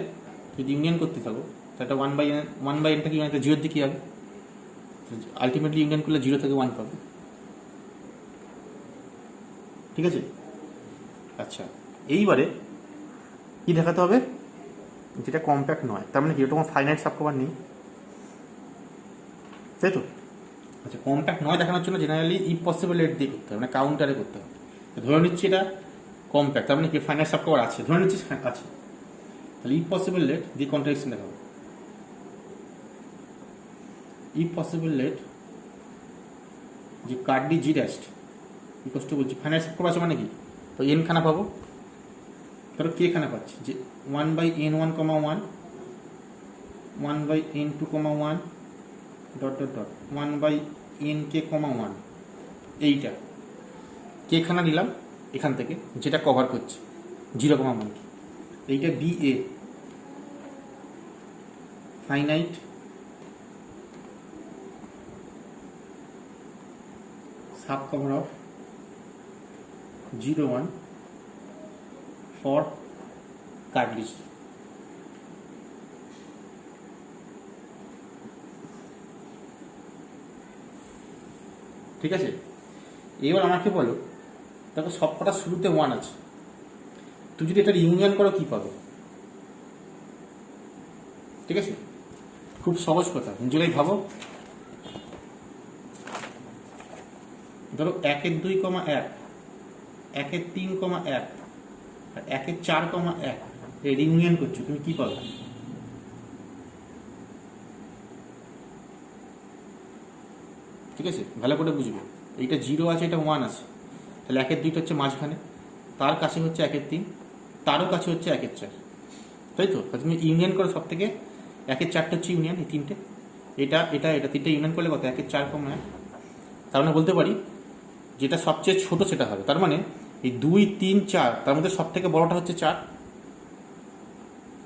কি যদি ইউনিয়ন করতে থাকো তো এটা 1/n কি মানে জিরোর দিকে হবে, আলটিমেটলি ইউনিয়ন করলে 0 থেকে 1 পাবে। ঠিক আছে, আচ্ছা এইবারে কি দেখাতে হবে, যেটা কম্প্যাক্ট নয়, তার মানে কি ওটা ফাইনাইট সাবকভার নেই, তাই তো। আচ্ছা কম্প্যাক্ট নয় দেখানোর জন্য জেনারেলি ইফ পসিবল লেট দিয়ে করতে হবে, মানে কাউন্টারে করতে হবে। ধরে নিচ্ছি এটা কম্প্যাক্ট, তার মানে কি ফাইনাইট সাবকভার আছে, ধরে নিচ্ছি আছে, তাহলে ইফ পসিবল লেট দিয়ে কন্ট্রাডিকশন দেখাবো। ইফ পসিবল লেট যে কার্ডলি জি ড্যাস্ট ইকোয়াস টু বলছি ফাইনাইট সাবকভার আছে মানে কি, তো এন খানা পাবো, ধরো কে খানা পাচ্ছি যে 1/n1, 1 1/n2, 1 dot dot dot 1/nk, 1 এইটা কে খানা নিলাম এখান থেকে যেটা কভার করছে 0,1, এইটা be a finite sub cover of 0,1 for কার্ডলিস্ট। ঠিক আছে, এবার আমাকে বলো দেখো সবকটা শুরুতে 1 আছে, তুই যদি এটার ইউনিয়ন করো কি পাবে। ঠিক আছে, খুব সহজ কথা, নিজেরাই ভাবো। ধরো 1/2,1, 1/3,1 আর 1/4,1 এর ইউনিয়ন করছো, তুমি কি পাবে। ঠিক আছে, ভালো করে বুঝবে, এইটা 0 আছে, এটা 1 আছে, তাহলে 1/2 হচ্ছে মাঝখানে, তার কাছে হচ্ছে 1/3, তারও কাছে হচ্ছে 1/4, তাই তো। তুমি ইউনিয়ন করো সব থেকে 1/4 হচ্ছে ইউনিয়ন, এই তিনটে, এটা এটা এটা তিনটে ইউনিয়ন করলে কত 1/4,1, তার মানে বলতে পারি যেটা সবচেয়ে ছোট সেটা হবে, তার মানে এই 2, 3, 4 তার মধ্যে সব থেকে বড়টা হচ্ছে 4।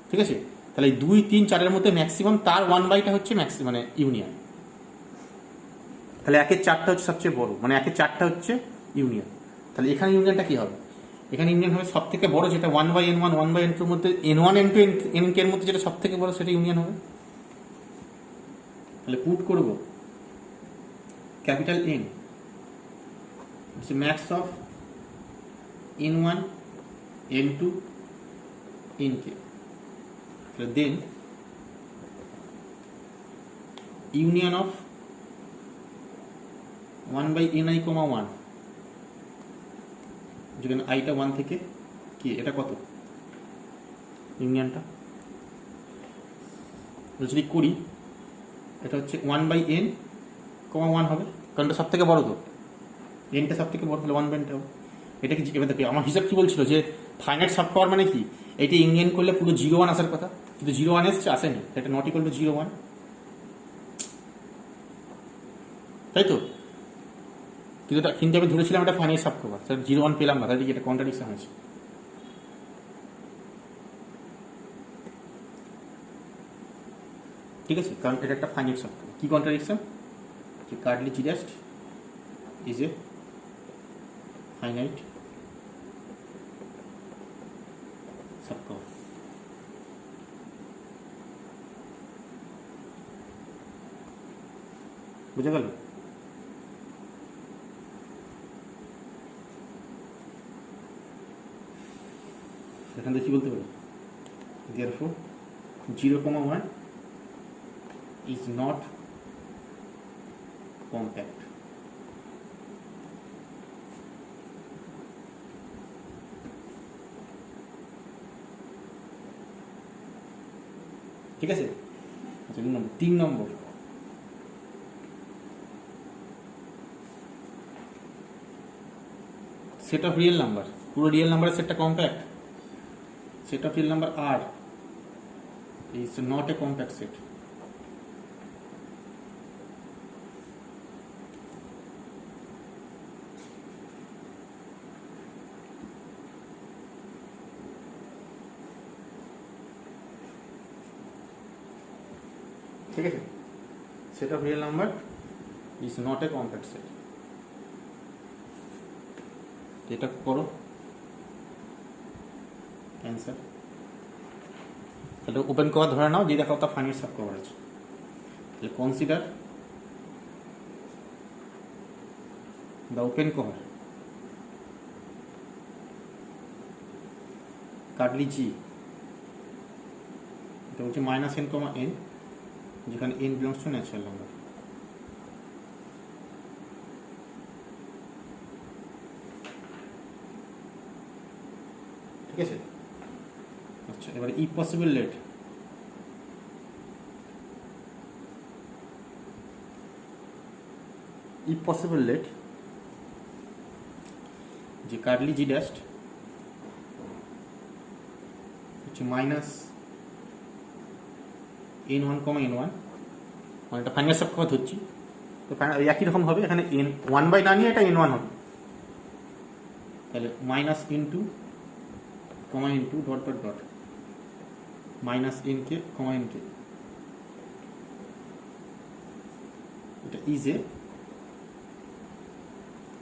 ঠিক আছে, তাহলে এই 2, 3, 4-এর মধ্যে ম্যাক্সিমাম তার 1/টা হচ্ছে মানে ইউনিয়ন, তাহলে 1/4টা হচ্ছে সবচেয়ে বড়, মানে 1/4টা হচ্ছে ইউনিয়ন। তাহলে এখানে ইউনিয়নটা কি হবে, এখানে ইউনিয়ন হবে সব থেকে বড় যেটা 1/n1, 1/n2-র মধ্যে n1, n2, nk এর মধ্যে যেটা সব থেকে বড় সেটা ইউনিয়ন হবে। তাহলে পুট করব capital N max of n1, n2, nk, then union of 1/ni, 1 যেখানে আইটা 1 থেকে কি এটা কত ইউনিয়নটা যদি করি, এটা হচ্ছে 1/n, 1 হবে, কারণ এটা সব থেকে বড়, তো এনটা সব থেকে বড়, তাহলে 1/n হবে। এটা কি এবার দেখি আমার হিসাব কি বলছিল যে ফাইনাইট সাব কভার মানে কি, এটা ইউনিয়ন করলে পুরো 0,1 আসার কথা, কিন্তু 0,1 এসছে, আসেনি, এটা নট ইকুয়াল টু 0,1, তাই তো। কিন্তু আমি ধরেছিলাম এটা ফাইনাইট সাব কভার, 0,1 পেলাম না, তাহলে এটা কন্ট্রাডিকশন হয়েছে। ঠিক আছে, কারণ এটা একটা ফাইনাইট সাব কভার। কি কন্ট্রাডিকশন, যে কার্ডলি জি ড্যাস্ট ইজ এ ফাইনাইট সাবকভার। বুঝে গেল। এখান থেকে কি বলতে পারি, therefore 0,1 is not compact। ঠিক আছে, আচ্ছা 3 নম্বর সেট অফ রিয়েল নাম্বার, পুরো রিয়েল নাম্বারের সেটটা compact, set of real number R is not a compact set। ঠিক আছে, set of real number is not a compact set। এটা করো অ্যান্সার। তাহলে ওপেন কভার ধরে নাও, যে দেখো একটা ফাইনাইট সাব কভার আছে। তাহলে consider the open cover curly G, এটা হচ্ছে মাইনাস এন কমা এন, যেখানে N belongs to natural number. ঠিক আছে। আচ্ছা, এবারে ই possible let, if possible let যে curly G dashed minus minus one comma N one ওয়ান, মানে এটা ফাইনাল সাব কভার ধরছি, তো একই রকম হবে, এখানে এন ওয়ান বাই না নিয়ে এটা এন ওয়ান হবে। তাহলে minus N two comma N two dot dot dot minus N K comma N K, এটা is a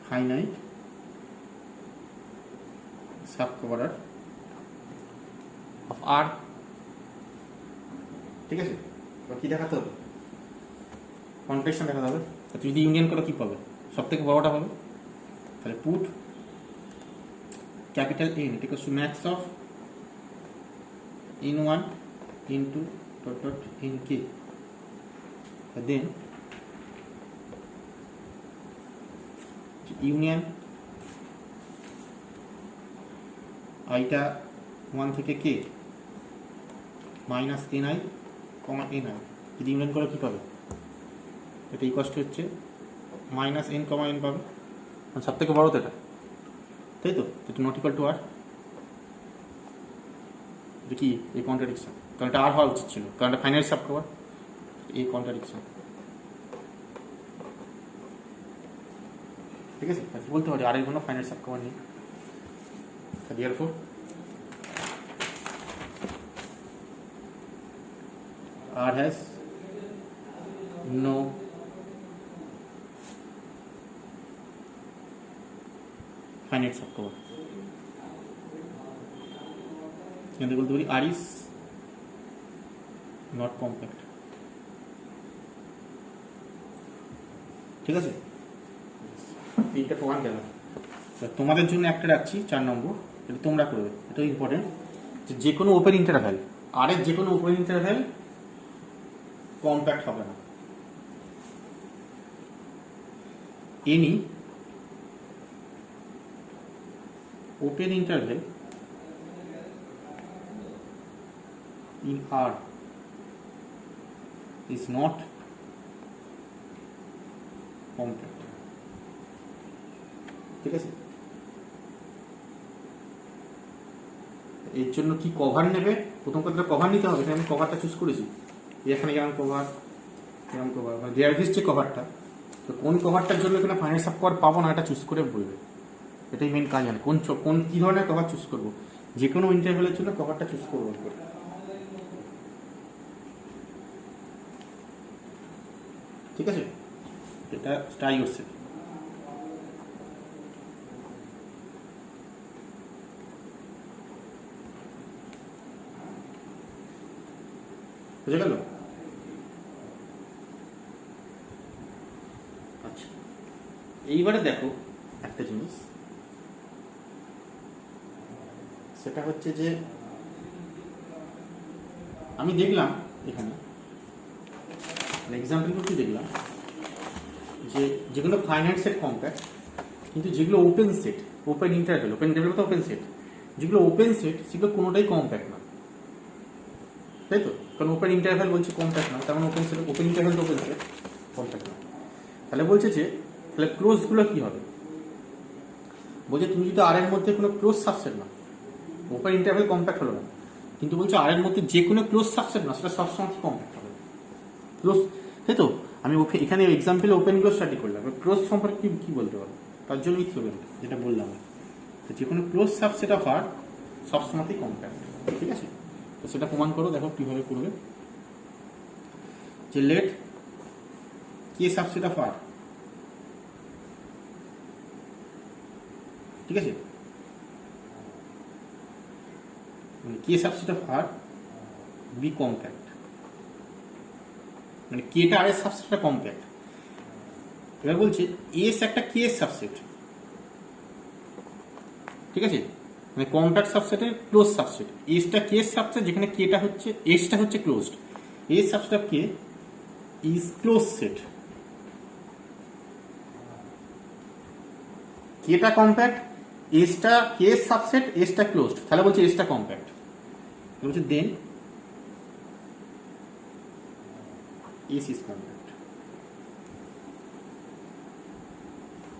finite subcover of R। ঠিক আছে, তো কি দেখাতে হবে? কন্ট্রাকশন দেখাতে হবে। তো যদি ইউনিয়ন করো কি পাবে? সব থেকে বড়টা পাবে। তাহলে put capital N equals to max of N1 N two dot dot Nk, then union আইটা 1 থেকে K minus N I comma N I, যদি ইউনিয়ন করে কি পাবে? এটা ইকুয়ালস টু হচ্ছে মাইনাস এন কমা এন পাবে, সব থেকে বড় তো এটা, তাই তো? এটা নট ইকুয়াল টু আর, এটা কি এই কন্ট্রাডিকশন? কারণ এটা আর হওয়া উচিত ছিল, কারণ এটা ফাইনাল সাব কভার, এই কন্ট্রাডিকশন। ঠিক আছে, বলতে পারি আর এর কোনো ফাইনাল সাব কভার নেই। therefore R has no finite subcover। এখানে বলতে পারি R is not compact। ঠিক আছে, এইটা প্রমাণ গেল। তোমাদের জন্য একটা রাখছি 4 নম্বর, এটা তোমরা করবে, এটা ইম্পর্টেন্ট। যে কোনো ওপেন ইন্টারভ্যাল, আর এর যে কোনো ওপেন ইন্টারভ্যাল কম্প্যাক্ট হবে না। Any open interval in R is not compact। ঠিক আছে, এর জন্য কি কভার নেবে? প্রথম কথা কভার নিতে হবে। এখানে আমি কভারটা চুজ করেছি, এখানে যেমন কভার যেমন কভার মানে ডিআরভিস যে কভারটা, তো কোন কভারটার জন্য এখানে ফাইনাল সাব কভার পাবো না এটা চুজ করে বলবে। এটাই মেন কাজ, জানে কোন কি ধরনের কভার চুজ করবো। যে কোনো ইন্টারভ্যালের জন্য কভারটা চুজ করবো। ঠিক আছে, এটা ট্রাই করছে। বুঝে গেল? আচ্ছা, এইবারে দেখো একটা জিনিস, সেটা হচ্ছে যে আমি দেখলাম এখানে এক্সাম্পল করতে দেখলাম যে যেগুলো ফাইনাইট সেট কম্প্যাক্ট, কিন্তু যেগুলো open set, open interval, open interval তো ওপেন সেট, যেগুলো ওপেন সেট সেগুলো কোনোটাই কম্প্যাক্ট না, তাই তো? কারণ ওপেন ইন্টারভ্যাল বলছে কম্প্যাক্ট না, তার মানে ওপেন সেট, ওপেন ইন্টারভ্যাল তো ওপেন সেট কম্প্যাক্ট না। তাহলে বলছে যে তাহলে ক্লোজগুলো কি হবে? বলছে তুমি যদি আর এর মধ্যে কোনো ক্লোজ সাবসেট না, ওপেন ইন্টারভ্যাল কম্প্যাক্ট হলো না, কিন্তু বলছে আর এর মধ্যে যে কোনো ক্লোজ সাবসেট না সেটা সবসময় কম্প্যাক্ট হবে। ক্লোজ, তাই তো? আমি এখানে এক্সাম্পলে ওপেনগুলো স্টাডি করলাম, ক্লোজ সম্পর্কে কি বলতে পারবো? তার জন্যই থিওরেম যেটা বললাম, যে কোনো ক্লোজ সাবসেট অফ আর সবসময়তেই কম্প্যাক্ট। ঠিক আছে, তো সেটা প্রমাণ করো, দেখো কিভাবে করবে। যে let K subset of R, ঠিক আছে, K subset of R B compact, মানে কেটা আর এর সাবসেটটা কম্প্যাক্ট। এবার বলছে এস একটা কে এর সাবসেট, ঠিক আছে, মানে কম্প্যাক্ট সাবসেটের ক্লোজ সাবসেট। এসটা কে এর সাবসেট, যেখানে কেটা হচ্ছে, এসটা হচ্ছে closed, S subset of K is close set. কেটা কম্প্যাক্ট, এসটা কে এর সাবসেট, এসটা ক্লোজড, তাহলে বলছে এসটা কম্প্যাক্ট। বলছে দেন এস ইজ কম্প্যাক্ট,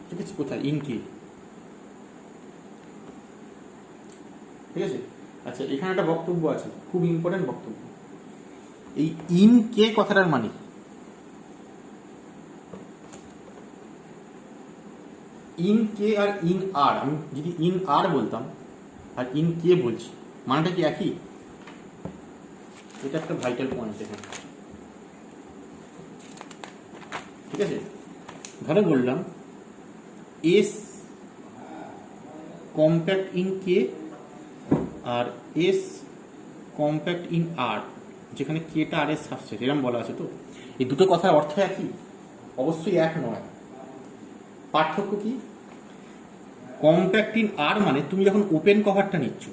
ঠিক আছে। কোথায়? ইন কে, ঠিক আছে। আচ্ছা, এখানে একটা বক্তব্য আছে, খুব ইম্পর্টেন্ট বক্তব্য। এই ইন কে কথাটার মানে কি? ইন কে আর ইন আর, আমি যদি ইন আর বলতাম আর ইন কে বলছি, মানেটা কি একই? এটা একটা ভাইটাল পয়েন্ট এখানে, ঠিক আছে। ধরো বললাম এস কম্প্যাক্ট ইন কে আর এস কম্প্যাক্ট ইন আর, যেখানে কেটা আর এর সাবসেট, এরকম বলা আছে। তো এই দুটো কথার অর্থ একই? অবশ্যই এক নয়। পার্থক্য কি? কম্প্যাক্ট ইন আর মানে তুমি যখন ওপেন কভারটা নিচ্ছ,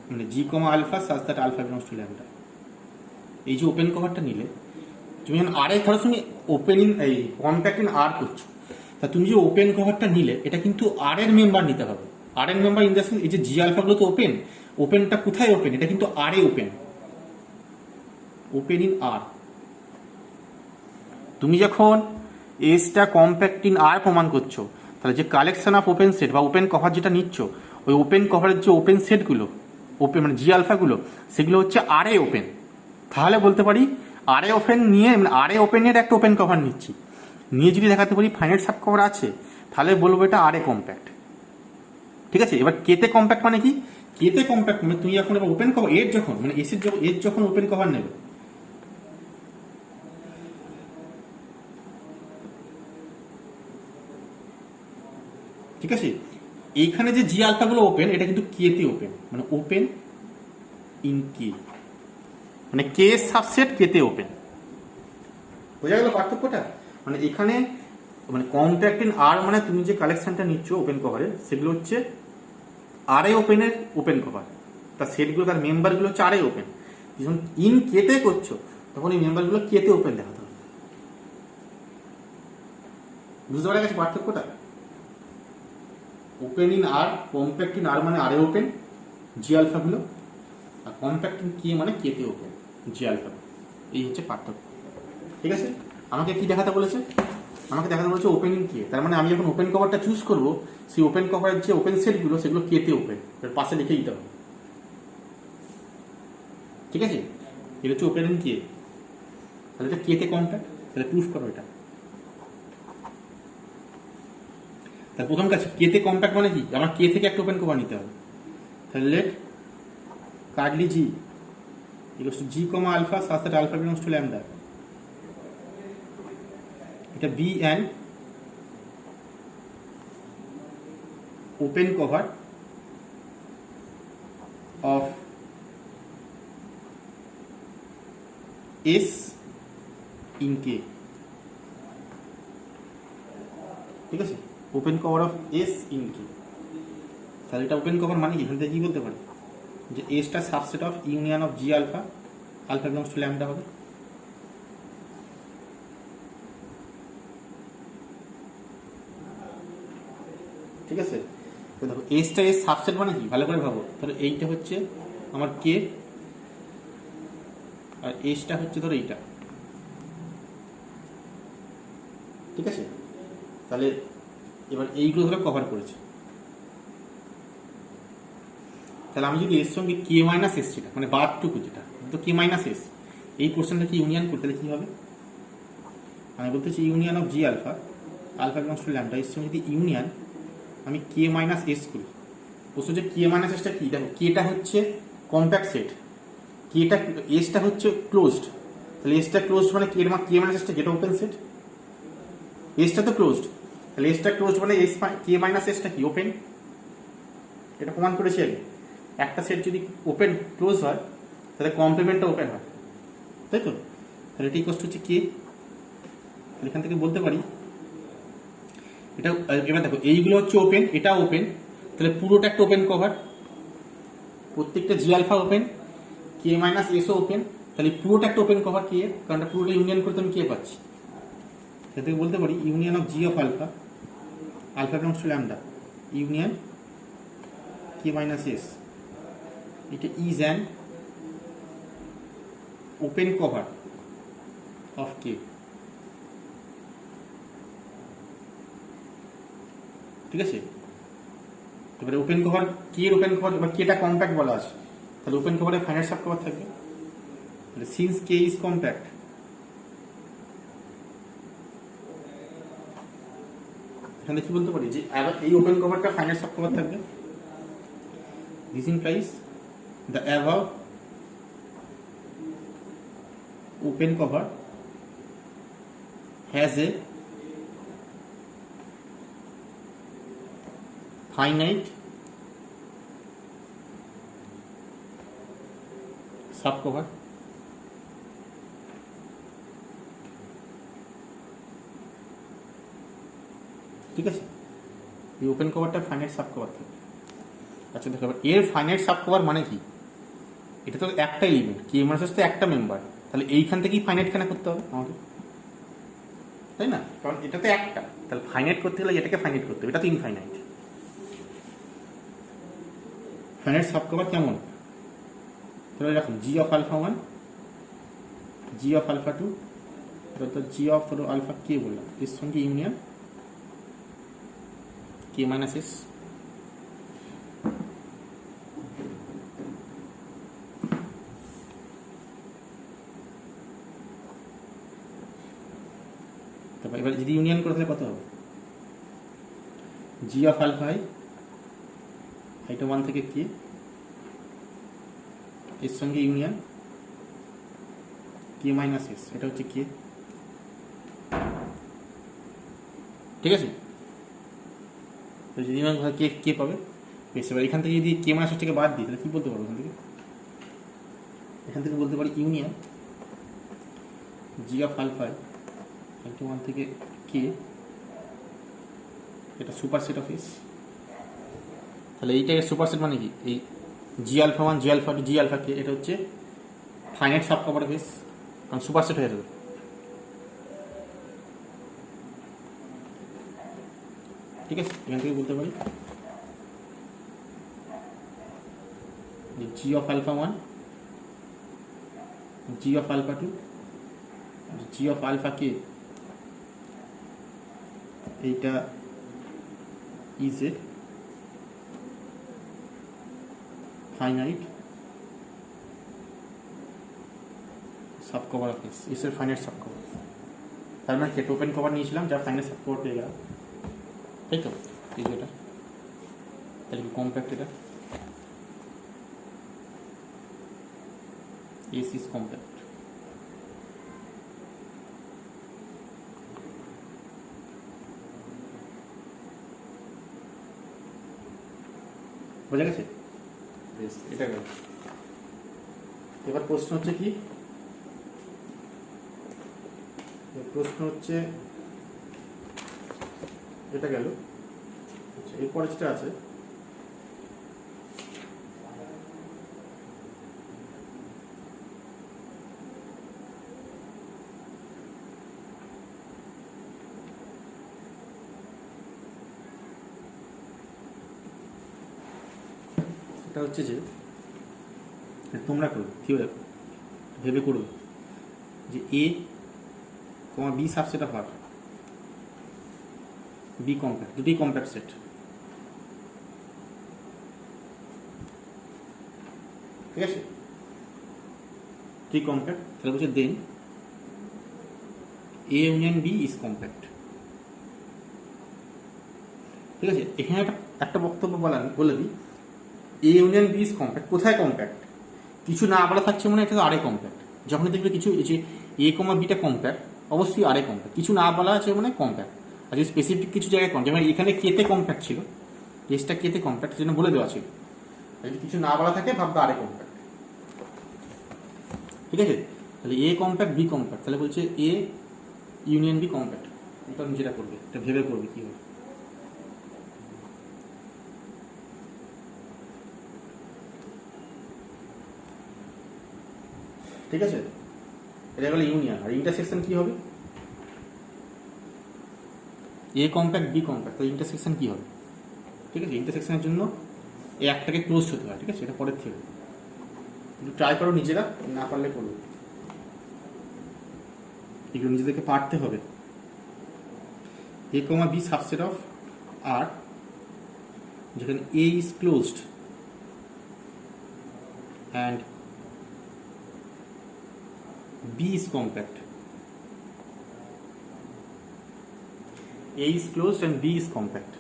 মানে G comma alpha such that alpha belongs to lambda, এই যে ওপেন কভারটা নিলে, তুমি যখন আর এর, ধরো তুমি ওপেনিং এই কম্প্যাক্ট ইন আর করছো, তা তুমি যে ওপেন কভারটা নিলে এটা কিন্তু আর এর মেম্বার নিতে হবে। আর এর মেম্বার ইন দ্য সেন্স, এই যে জি আলফাগুলো তো ওপেন, ওপেনটা কোথায় ওপেন? এটা কিন্তু আর এ ওপেন, ওপেন ইন আর। তুমি যখন এসটা কম্প্যাক্ট ইন আর প্রমাণ করছো, তাহলে যে কালেকশন অফ ওপেন সেট বা ওপেন কভার যেটা নিচ্ছ, ওই ওপেন কভারের যে ওপেন সেটগুলো, ওপেন মানে জি আলফাগুলো, সেগুলো হচ্ছে আর এ ওপেন। তাহলে বলতে পারি আর এ ওপেন নিয়ে, মানে আর এ ওপেনের একটা ওপেন কভার নিচ্ছি, নিয়ে যদি দেখাতে পারি ফাইনাইট সাব কভার আছে, তাহলে বলবো এটা আর এ কম্প্যাক্ট, ঠিক আছে। এবার কেতে কম্প্যাক্ট মানে কি? কেতে কম্প্যাক্ট মানে তুমি যখন এবার ওপেন কভার এর যখন, মানে এর যখন ওপেন কভার নেবে, ঠিক আছে, এইখানে যে জি আলফাগুলো ওপেন, এটা কিন্তু কেতে ওপেন, মানে ওপেন ইন কে, মানে কে সাবসেট কেতে ওপেন। বোঝা গেল পার্থক্যটা? মানে এখানে মানে কম্প্যাক্ট ইন আর মানে তুমি যে কালেকশনটা নিচ্ছ ওপেন কভারে, সেগুলো হচ্ছে আর এ ওপেনের ওপেন কভার, তার সেটগুলো, তার মেম্বারগুলো হচ্ছে আর এ ওপেন। যখন ইন কেতে করছো, তখন এই মেম্বারগুলো কেতে ওপেন দেখাতে হবে। বুঝতে পারা গেছে পার্থক্যটা? Open in R, compact in R মানে আর এ ওপেন জি আলফাগুলো, আর কম্প্যাক্ট ইন কে মানে কেতে ওপেন জি আলফা। এই হচ্ছে পার্থক্য, ঠিক আছে। আমাকে কি দেখাতে বলেছে? আমাকে দেখাতে বলেছে ওপেন ইন কে, তার মানে আমি যখন ওপেন কভারটা চুজ করবো, সেই ওপেন কভারের যে ওপেন সেটগুলো, সেগুলো কেতে ওপেন, এর পাশে লিখে দিতে হবে, ঠিক আছে। এটা হচ্ছে ওপেন ইন কে, তাহলে এটা কেতে কম্প্যাক্ট, তাহলে প্রুফ করো এটা। তার প্রথম কাজ, কেতে কম্প্যাক্ট মানে কি? আমার কে থেকে একটা ওপেন কভার নিতে হবে, তাহলে let curly G equals to G comma alpha such that alpha belongs to lambda. এটা be an open cover of S in K, ঠিক আছে, open cover of S in K. তাহলে এটা ওপেন কভার মানে কি? এখান থেকে কি বলতে পারি? যে এসটা subset of union of G alpha, alpha belongs to lambda হবে। ঠিক আছে, তো দেখো এসটা এস সাবসেট মানে কি ভালো করে ভাবো। তাহলে এইটা হচ্ছে আমার কে, আর এসটা হচ্ছে ধরো এইটা, ঠিক আছে। তাহলে এবার এইগুলো ধরে কভার করেছে, তাহলে আমি যদি এর সঙ্গে কে মাইনাস এস, যেটা মানে বাদটুকু, যেটা তো কে মাইনাস এস, এই পোর্শনটাকে ইউনিয়ন করতে, তাহলে কি হবে? আমি বলতেছি union of G alpha, alpha belongs to lambda, এর সঙ্গে যদি ইউনিয়ন আমি কে মাইনাস এস করি, প্রশ্ন যে কে মাইনাস এসটা কি? দেখো কেটা হচ্ছে কম্প্যাক্ট সেট, কেটা এসটা হচ্ছে ক্লোজড, তাহলে এসটা ক্লোজড মানে কে মাইনাস এসটা যেটা ওপেন সেট, এসটা তো ক্লোজড, তাহলে এসটা ক্লোজড মানে এস কে মাইনাস এসটা কি? ওপেন। এটা প্রমাণ করেছি আগে। একটা সেট যদি ওপেন ক্লোজ হয় তাহলে কমপ্লিমেন্টটা ওপেন হয়, তাই তো? তাহলে এটা ইকুয়াল টু হচ্ছে কে, এখান থেকে বলতে পারি এটা। এবার দেখো এইগুলো হচ্ছে ওপেন, এটা ওপেন, তাহলে পুরোটা একটা ওপেন কভার, প্রত্যেকটা জি আলফা ওপেন, কে মাইনাস এসও ওপেন, তাহলে পুরোটা একটা ওপেন কভার কে, কারণ পুরোটা ইউনিয়ন করতে আমি কে পাচ্ছি, সেটা থেকে বলতে পারি union of G of alpha, alpha belongs to lambda, union K minus S, এটা is an open cover of K. ঠিক আছে, এবারে ওপেন কভার কে এর ওপেন কভার, এবার কেটা কম্প্যাক্ট বলা আছে, তাহলে ওপেন কভারে ফাইনাইট সাব কভার থাকবে, তাহলে সিন্স কে ইজ কম্প্যাক্ট, এখানে কি বলতে পারি যে এই ওপেন কভারটা ফাইনাইট সাব কভার থাকবে। This implies the above open cover has a finite subcover, ঠিক আছে? এই ওপেন কভারটা ফাইনাইট সাব কভার থাকে। আচ্ছা দেখো এর ফাইনাইট সাব কভার মানে কি, এটা তো একটা এলিমেন্ট, কে মাইনাস তো একটা মেম্বার, তাহলে এইখান থেকেই ফাইনাইট কেন করতে হবে আমাকে, তাই না? কারণ এটা তো একটা, তাহলে ফাইনাইট করতে গেলে এটাকে ফাইনাইট করতে হবে, এটা তো ইনফাইনাইট। ফাইনাইট সাব কভার কেমন, তাহলে এরকম G of alpha 1, G of alpha 2, G of alpha K বললাম, এর সঙ্গে ইউনিয়ন কে মাইনাস এস, তারপর এবার যদি ইউনিয়ন করে তাহলে কত হবে, জি অফ আলফা এটা 1 থেকে কে, এর সঙ্গে ইউনিয়ন কে মাইনাস এস, এটা হচ্ছে কে, ঠিক আছে? যদি কে কে পাবে বেশ, এবার এখান থেকে যদি কে মাইনাস থেকে বাদ দিই তাহলে কি বলতে পারবো, এখান থেকে বলতে পারি ইউনিয়ন জি অফ আলফা এটা 1 থেকে কে, এটা সুপার সেট অফ এস, তাহলে এইটা সুপার সেট মানে কি, এই G alpha 1, G alpha 2, G alpha K, এটা হচ্ছে finite sub cover of S, কারণ সুপার সেট হয়ে যাবে। ঠিক আছে, এখান থেকে বলতে পারি G of alpha 1, G of alpha 2, G of alpha K, এইটা is a finite sub cover of S, S এর ফাইনাইট সাব কভার, তার মানে কেট ওপেন কভার নিয়েছিলাম যা ফাইনাইট সাব কভার পেয়ে গেলাম, তাই তো? এই যেটা তাহলে কি কম্প্যাক্ট, এটা এস ইজ কম্প্যাক্ট। বোঝা গেছে? এটা গেল। এবার প্রশ্ন হচ্ছে কি, প্রশ্ন হচ্ছে এটা গেল, আচ্ছা এরপরে যেটা আছে এটা হচ্ছে যে তোমরা করবে থিওরি ভেবে করবে যে A comma B subset of R, B compact, দুটি কম্প্যাক্ট সেট, ঠিক আছে? কি কম্প্যাক্ট, তাহলে বলছে then A union B is compact. ঠিক আছে, এখানে একটা বক্তব্য বলে দিই, A union B is compact, কোথায় কম্প্যাক্ট, কিছু না বলা থাকছে মানে এটা আরে কম্প্যাক্ট, যখন দেখবে কিছু যে এ কমা বিটা কম্প্যাক্ট অবশ্যই আরে কম্প্যাক্ট, কিছু না বলা আছে মানে কম্প্যাক্ট, আর যদি স্পেসিফিক কিছু জায়গায় কম, যেমন এখানে কেতে কম্প্যাক্ট ছিল, এসটা কেতে কম্প্যাক্ট সেজন্য বলে দেওয়া ছিল, যদি কিছু না বলা থাকে ভাববে আরে কম্প্যাক্ট। ঠিক আছে, তাহলে এ কম্প্যাক্ট বি কম্প্যাক্ট, তাহলে বলছে এ ইউনিয়ন বি কম্প্যাক্ট। এটা নিজেরা করবে, এটা ভেবে করবে কি হবে। ঠিক আছে, এটা হলো ইউনিয়ন। আর ইন্টারসেকশন কি হবে? এ কম্প্যাক্ট বি কম্প্যাক্ট, তাহলে ইন্টারসেকশন কি হবে? ঠিক আছে, ইন্টারসেকশনের জন্য এই একটাকে ক্লোজ হতে হয়। ঠিক আছে, এটা পরের থেকে একটু ট্রাই করো নিজেরা, না পারলে করো, এগুলো নিজেদেরকে পারতে হবে। A comma B subset of R, যেখানে A is closed and B is compact. A is closed and B is compact.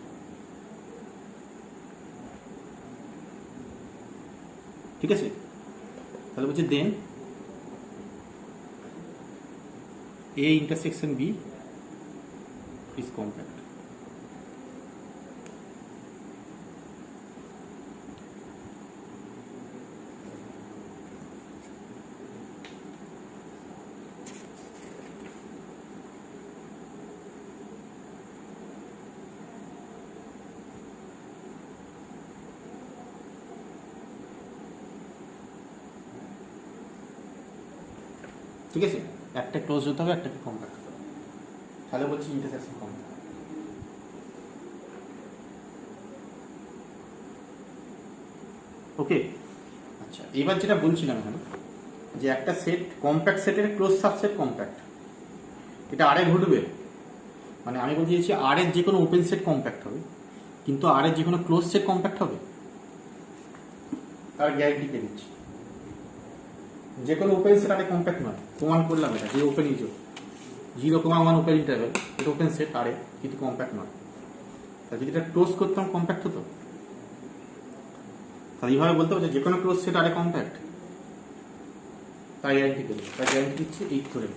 ঠিক আছে, তাহলে বলছে দেন A intersection B is compact. ঠিক আছে, একটা ক্লোজ হতে হবে, একটাকে কম্প্যাক্ট হতে হবে, তাহলে বলছি ইন্টারসেকশন কম্প্যাক্ট। ওকে, আচ্ছা এবার যেটা বলছিলাম এখানে, যে একটা সেট কম্প্যাক্ট সেটের ক্লোজ সাবসেট কম্প্যাক্ট, এটা আরে ঘটবে। মানে আমি বলতে চাইছি আর এর যে কোনো ওপেন সেট কম্প্যাক্ট হবে, কিন্তু আর এর যে কোনো ক্লোজ সেট কম্প্যাক্ট হবে, তার গ্যারান্টি কে দিচ্ছি। যে কোনো ওপেন সেট আরে কম্প্যাক্ট নয়, প্রমাণ করলাম এটা, যে ওপেন ইজ 0,1 ওপেন ইন্টারভেল, এটা ওপেন সেট আরে, কিন্তু কম্প্যাক্ট নয়। তা যদি এটা ক্লোজ করতাম কম্প্যাক্ট হতো, তাহলে এইভাবে বলতে হবে যে কোনো ক্লোজ সেট আরে কম্প্যাক্ট, তার গ্যারান্টি কে দেবে। তার গ্যারান্টি দিচ্ছে এই থিওরেম।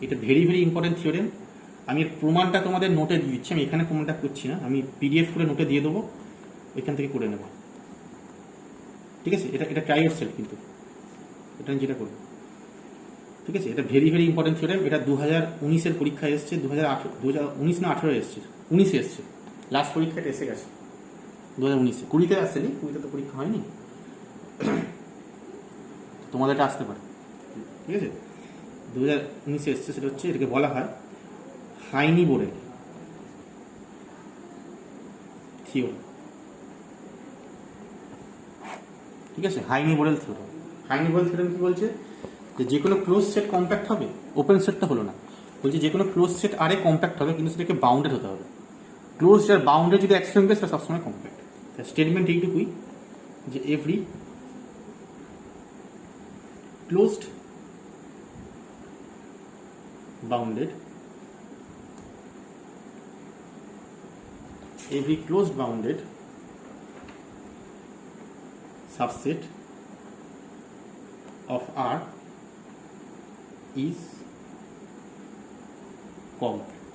এটা ভেরি ভেরি ইম্পর্টেন্ট থিওরেম। আমি এর প্রমাণটা তোমাদের নোটে দিয়ে দিচ্ছি, আমি এখানে প্রমাণটা করছি না, আমি পিডিএফ করে নোটে দিয়ে দেবো, এখান থেকে করে নেব। ঠিক আছে, এটা ট্রাই ইট সেলফ, কিন্তু এটা যেটা করবো। ঠিক আছে, এটা ভেরি ভেরি ইম্পর্টেন্ট থিওরেম। এটা 2019-এর পরীক্ষায় এসছে, 2019 না 18 এসছে, 19-এ এসছে, লাস্ট পরীক্ষাটা এসে গেছে 2019-এ। 20-তে আসছেনি, 20-তে তো পরীক্ষা হয়নি, তোমাদের এটা আসতে পারে। ঠিক আছে, 2019-এ এসছে। সেটা হচ্ছে, এটাকে বলা হয় হাইনি-বোরেল থিওরেম। ঠিক আছে, হাইনি-বোরেল থিওরেম। হাইনি-বোরেল থিওরেম কি বলছে? যে কোনো ক্লোজ সেট কম্প্যাক্ট হবে, ওপেন সেটটা হলো না, বলছে যে কোনো ক্লোজ সেট আরে কম্প্যাক্ট হবে, কিন্তু সেটাকে বাউন্ডেড হতে হবে। ক্লোজ আর বাউন্ডেড যদি একসঙ্গে, সেটা সবসময় কম্প্যাক্ট। স্টেটমেন্ট এইটুকুই, যে every closed bounded subset of R is compact.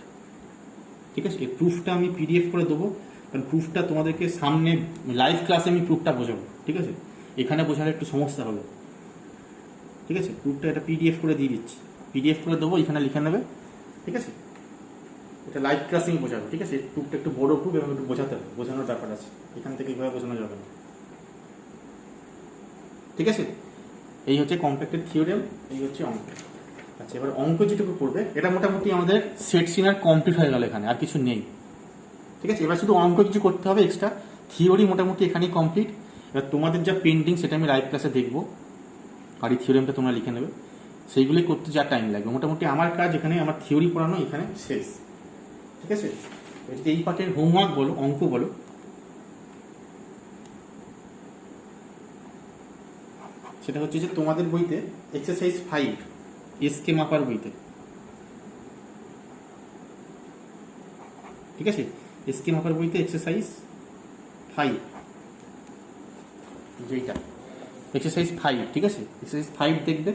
ঠিক আছে, এই প্রুফটা আমি পিডিএফ করে দেবো, কারণ প্রুফটা তোমাদেরকে সামনে লাইভ ক্লাসে আমি প্রুফটা বোঝাবো। ঠিক আছে, এখানে বোঝালে একটু সমস্যা হবে। ঠিক আছে, প্রুফটা এটা পিডিএফ করে দিয়ে দিচ্ছি, পিডিএফ করে দেবো, এখানে লিখে নেবে। ঠিক আছে, এটা লাইভ ক্লাসে আমি বোঝাবো। ঠিক আছে, প্রুফটা একটু বড় প্রুফ এবং একটু বোঝাতে হবে, বোঝানোর ব্যাপার আছে, এখান থেকে এইভাবে বোঝানো যাবে না। ঠিক আছে, এই হচ্ছে কম্প্যাক্টের থিওরেম, এই হচ্ছে অঙ্ক। আচ্ছা, এবার অঙ্ক যেটুকু করবে, এটা মোটামুটি আমাদের সেট সিনার কমপ্লিট হয়ে গেল, এখানে আর কিছু নেই। ঠিক আছে, এবার শুধু অঙ্ক কিছু করতে হবে এক্সট্রা, থিওরি মোটামুটি এখানেই কমপ্লিট। এবার তোমাদের যা পেন্ডিং সেটা আমি লাইভ ক্লাসে দেখবো, আর এই থিওরেমটা তোমরা লিখে নেবে, সেইগুলোই করতে যা টাইম লাগবে। মোটামুটি আমার কাজ এখানে, আমার থিওরি পড়ানো এখানে শেষ। ঠিক আছে, যদি এই পার্টের হোমওয়ার্ক বলো, অঙ্ক বলো, সেটা হচ্ছে যে তোমাদের বইতে এক্সারসাইজ 5 এসকে মাপার বইতে, ঠিক আছে, এসকে মাপার বইতে এক্সারসাইজ 5, যেইটা এক্সারসাইজ 5, ঠিক আছে, এক্সারসাইজ 5 দেখবে।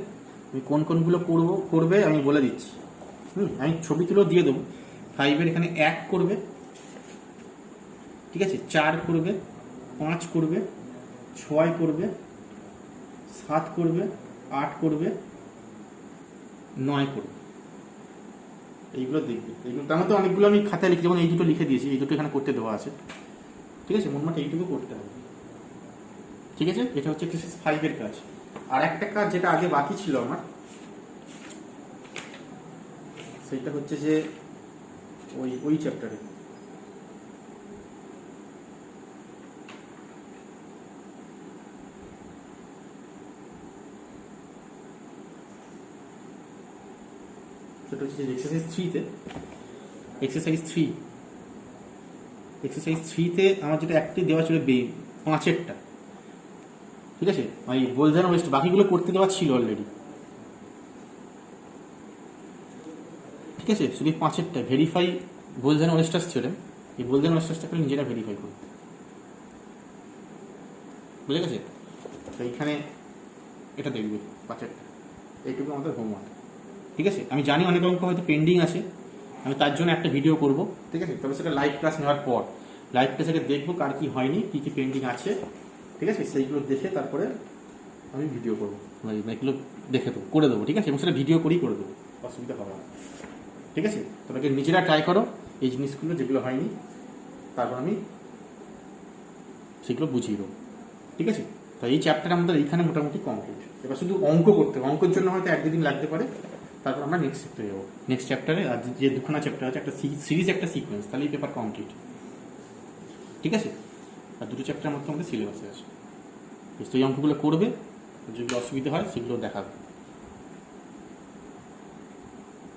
আমি কোন কোনগুলো করবে আমি বলে দিচ্ছি। আমি ছবি তুলেও দিয়ে দেবো। 5-এর এখানে 1 করবে, ঠিক আছে, 4 করবে, 5 করবে, 6 করবে, 7 করবে, 8 করবে, 9 করবে, এইগুলো দেখবে। এইগুলো তার মধ্যে অনেকগুলো আমি খাতায় লিখে, যেমন এই দুটো লিখে দিয়েছি, এই দুটো এখানে করতে দেওয়া আছে, ঠিক আছে? মোটমাট এইটুকু করতে হবে, ঠিক আছে? এটা হচ্ছে এক্সারসাইজ 5 এর কাজ। আর একটা কাজ যেটা আগে বাকি ছিল আমার, সেইটা হচ্ছে যে ওই চ্যাপ্টারে সেটা হচ্ছে এক্সারসাইজ 3-তে, এক্সারসাইজ 3-তে আমার যেটা একটি দেওয়া ছিল 5-এরটা, ঠিক আছে? ওই বোলজানো ওয়েস্ট, বাকিগুলো করতে দেওয়া ছিল অলরেডি, ঠিক আছে? শুধু 5-এরটা ভেরিফাই বোলজানো ওয়েস্টার্স থিওরেম, এই বোলজানো ওয়েস্টার্সটাকে নিজেরা ভেরিফাই করবে, বুঝে গেছে? তো এইখানে এটা দেখবে 5-এরটা, এইটুকু আমাদের হোমওয়ার্ক, ঠিক আছে? আমি জানি অনেক অঙ্ক হয়তো পেন্ডিং আছে, আমি তার জন্য একটা ভিডিও করব, ঠিক আছে? তবে সেটা লাইভ ক্লাস নেওয়ার পর লাইভ ক্লাসে দেখবো কার কি হয়নি, কি কি পেন্ডিং আছে, ঠিক আছে? সেইগুলো দেখে তারপরে আমি ভিডিও করবো, এগুলো দেখে দেবো, করে দেবো, ঠিক আছে? এবং সেটা ভিডিও করেই করে দেবো, অসুবিধা হবে না, ঠিক আছে? তোমাকে নিজেরা ট্রাই করো এই জিনিসগুলো, যেগুলো হয়নি তারপর আমি সেগুলো বুঝিয়ে দেবো, ঠিক আছে? তো এই চ্যাপ্টার আমাদের এইখানে মোটামুটি কমপ্লিট। এবার শুধু অঙ্ক করতে হবে, অঙ্কের জন্য হয়তো 1-2 দিন লাগতে পারে, তারপর আমরা নেক্সট চ্যাপ্টারে যাবো। নেক্সট চ্যাপ্টারে আর যে দুখানা চ্যাপ্টার আছে, একটা সিরিজ, একটা সিকোয়েন্স, তাহলে এই পেপার কমপ্লিট, ঠিক আছে? আর দুটো চ্যাপ্টার মধ্যে আমাদের সিলেবাসে আছে, তো এই অঙ্কগুলো করবে, যেগুলো অসুবিধা হয় সেগুলো দেখাবে।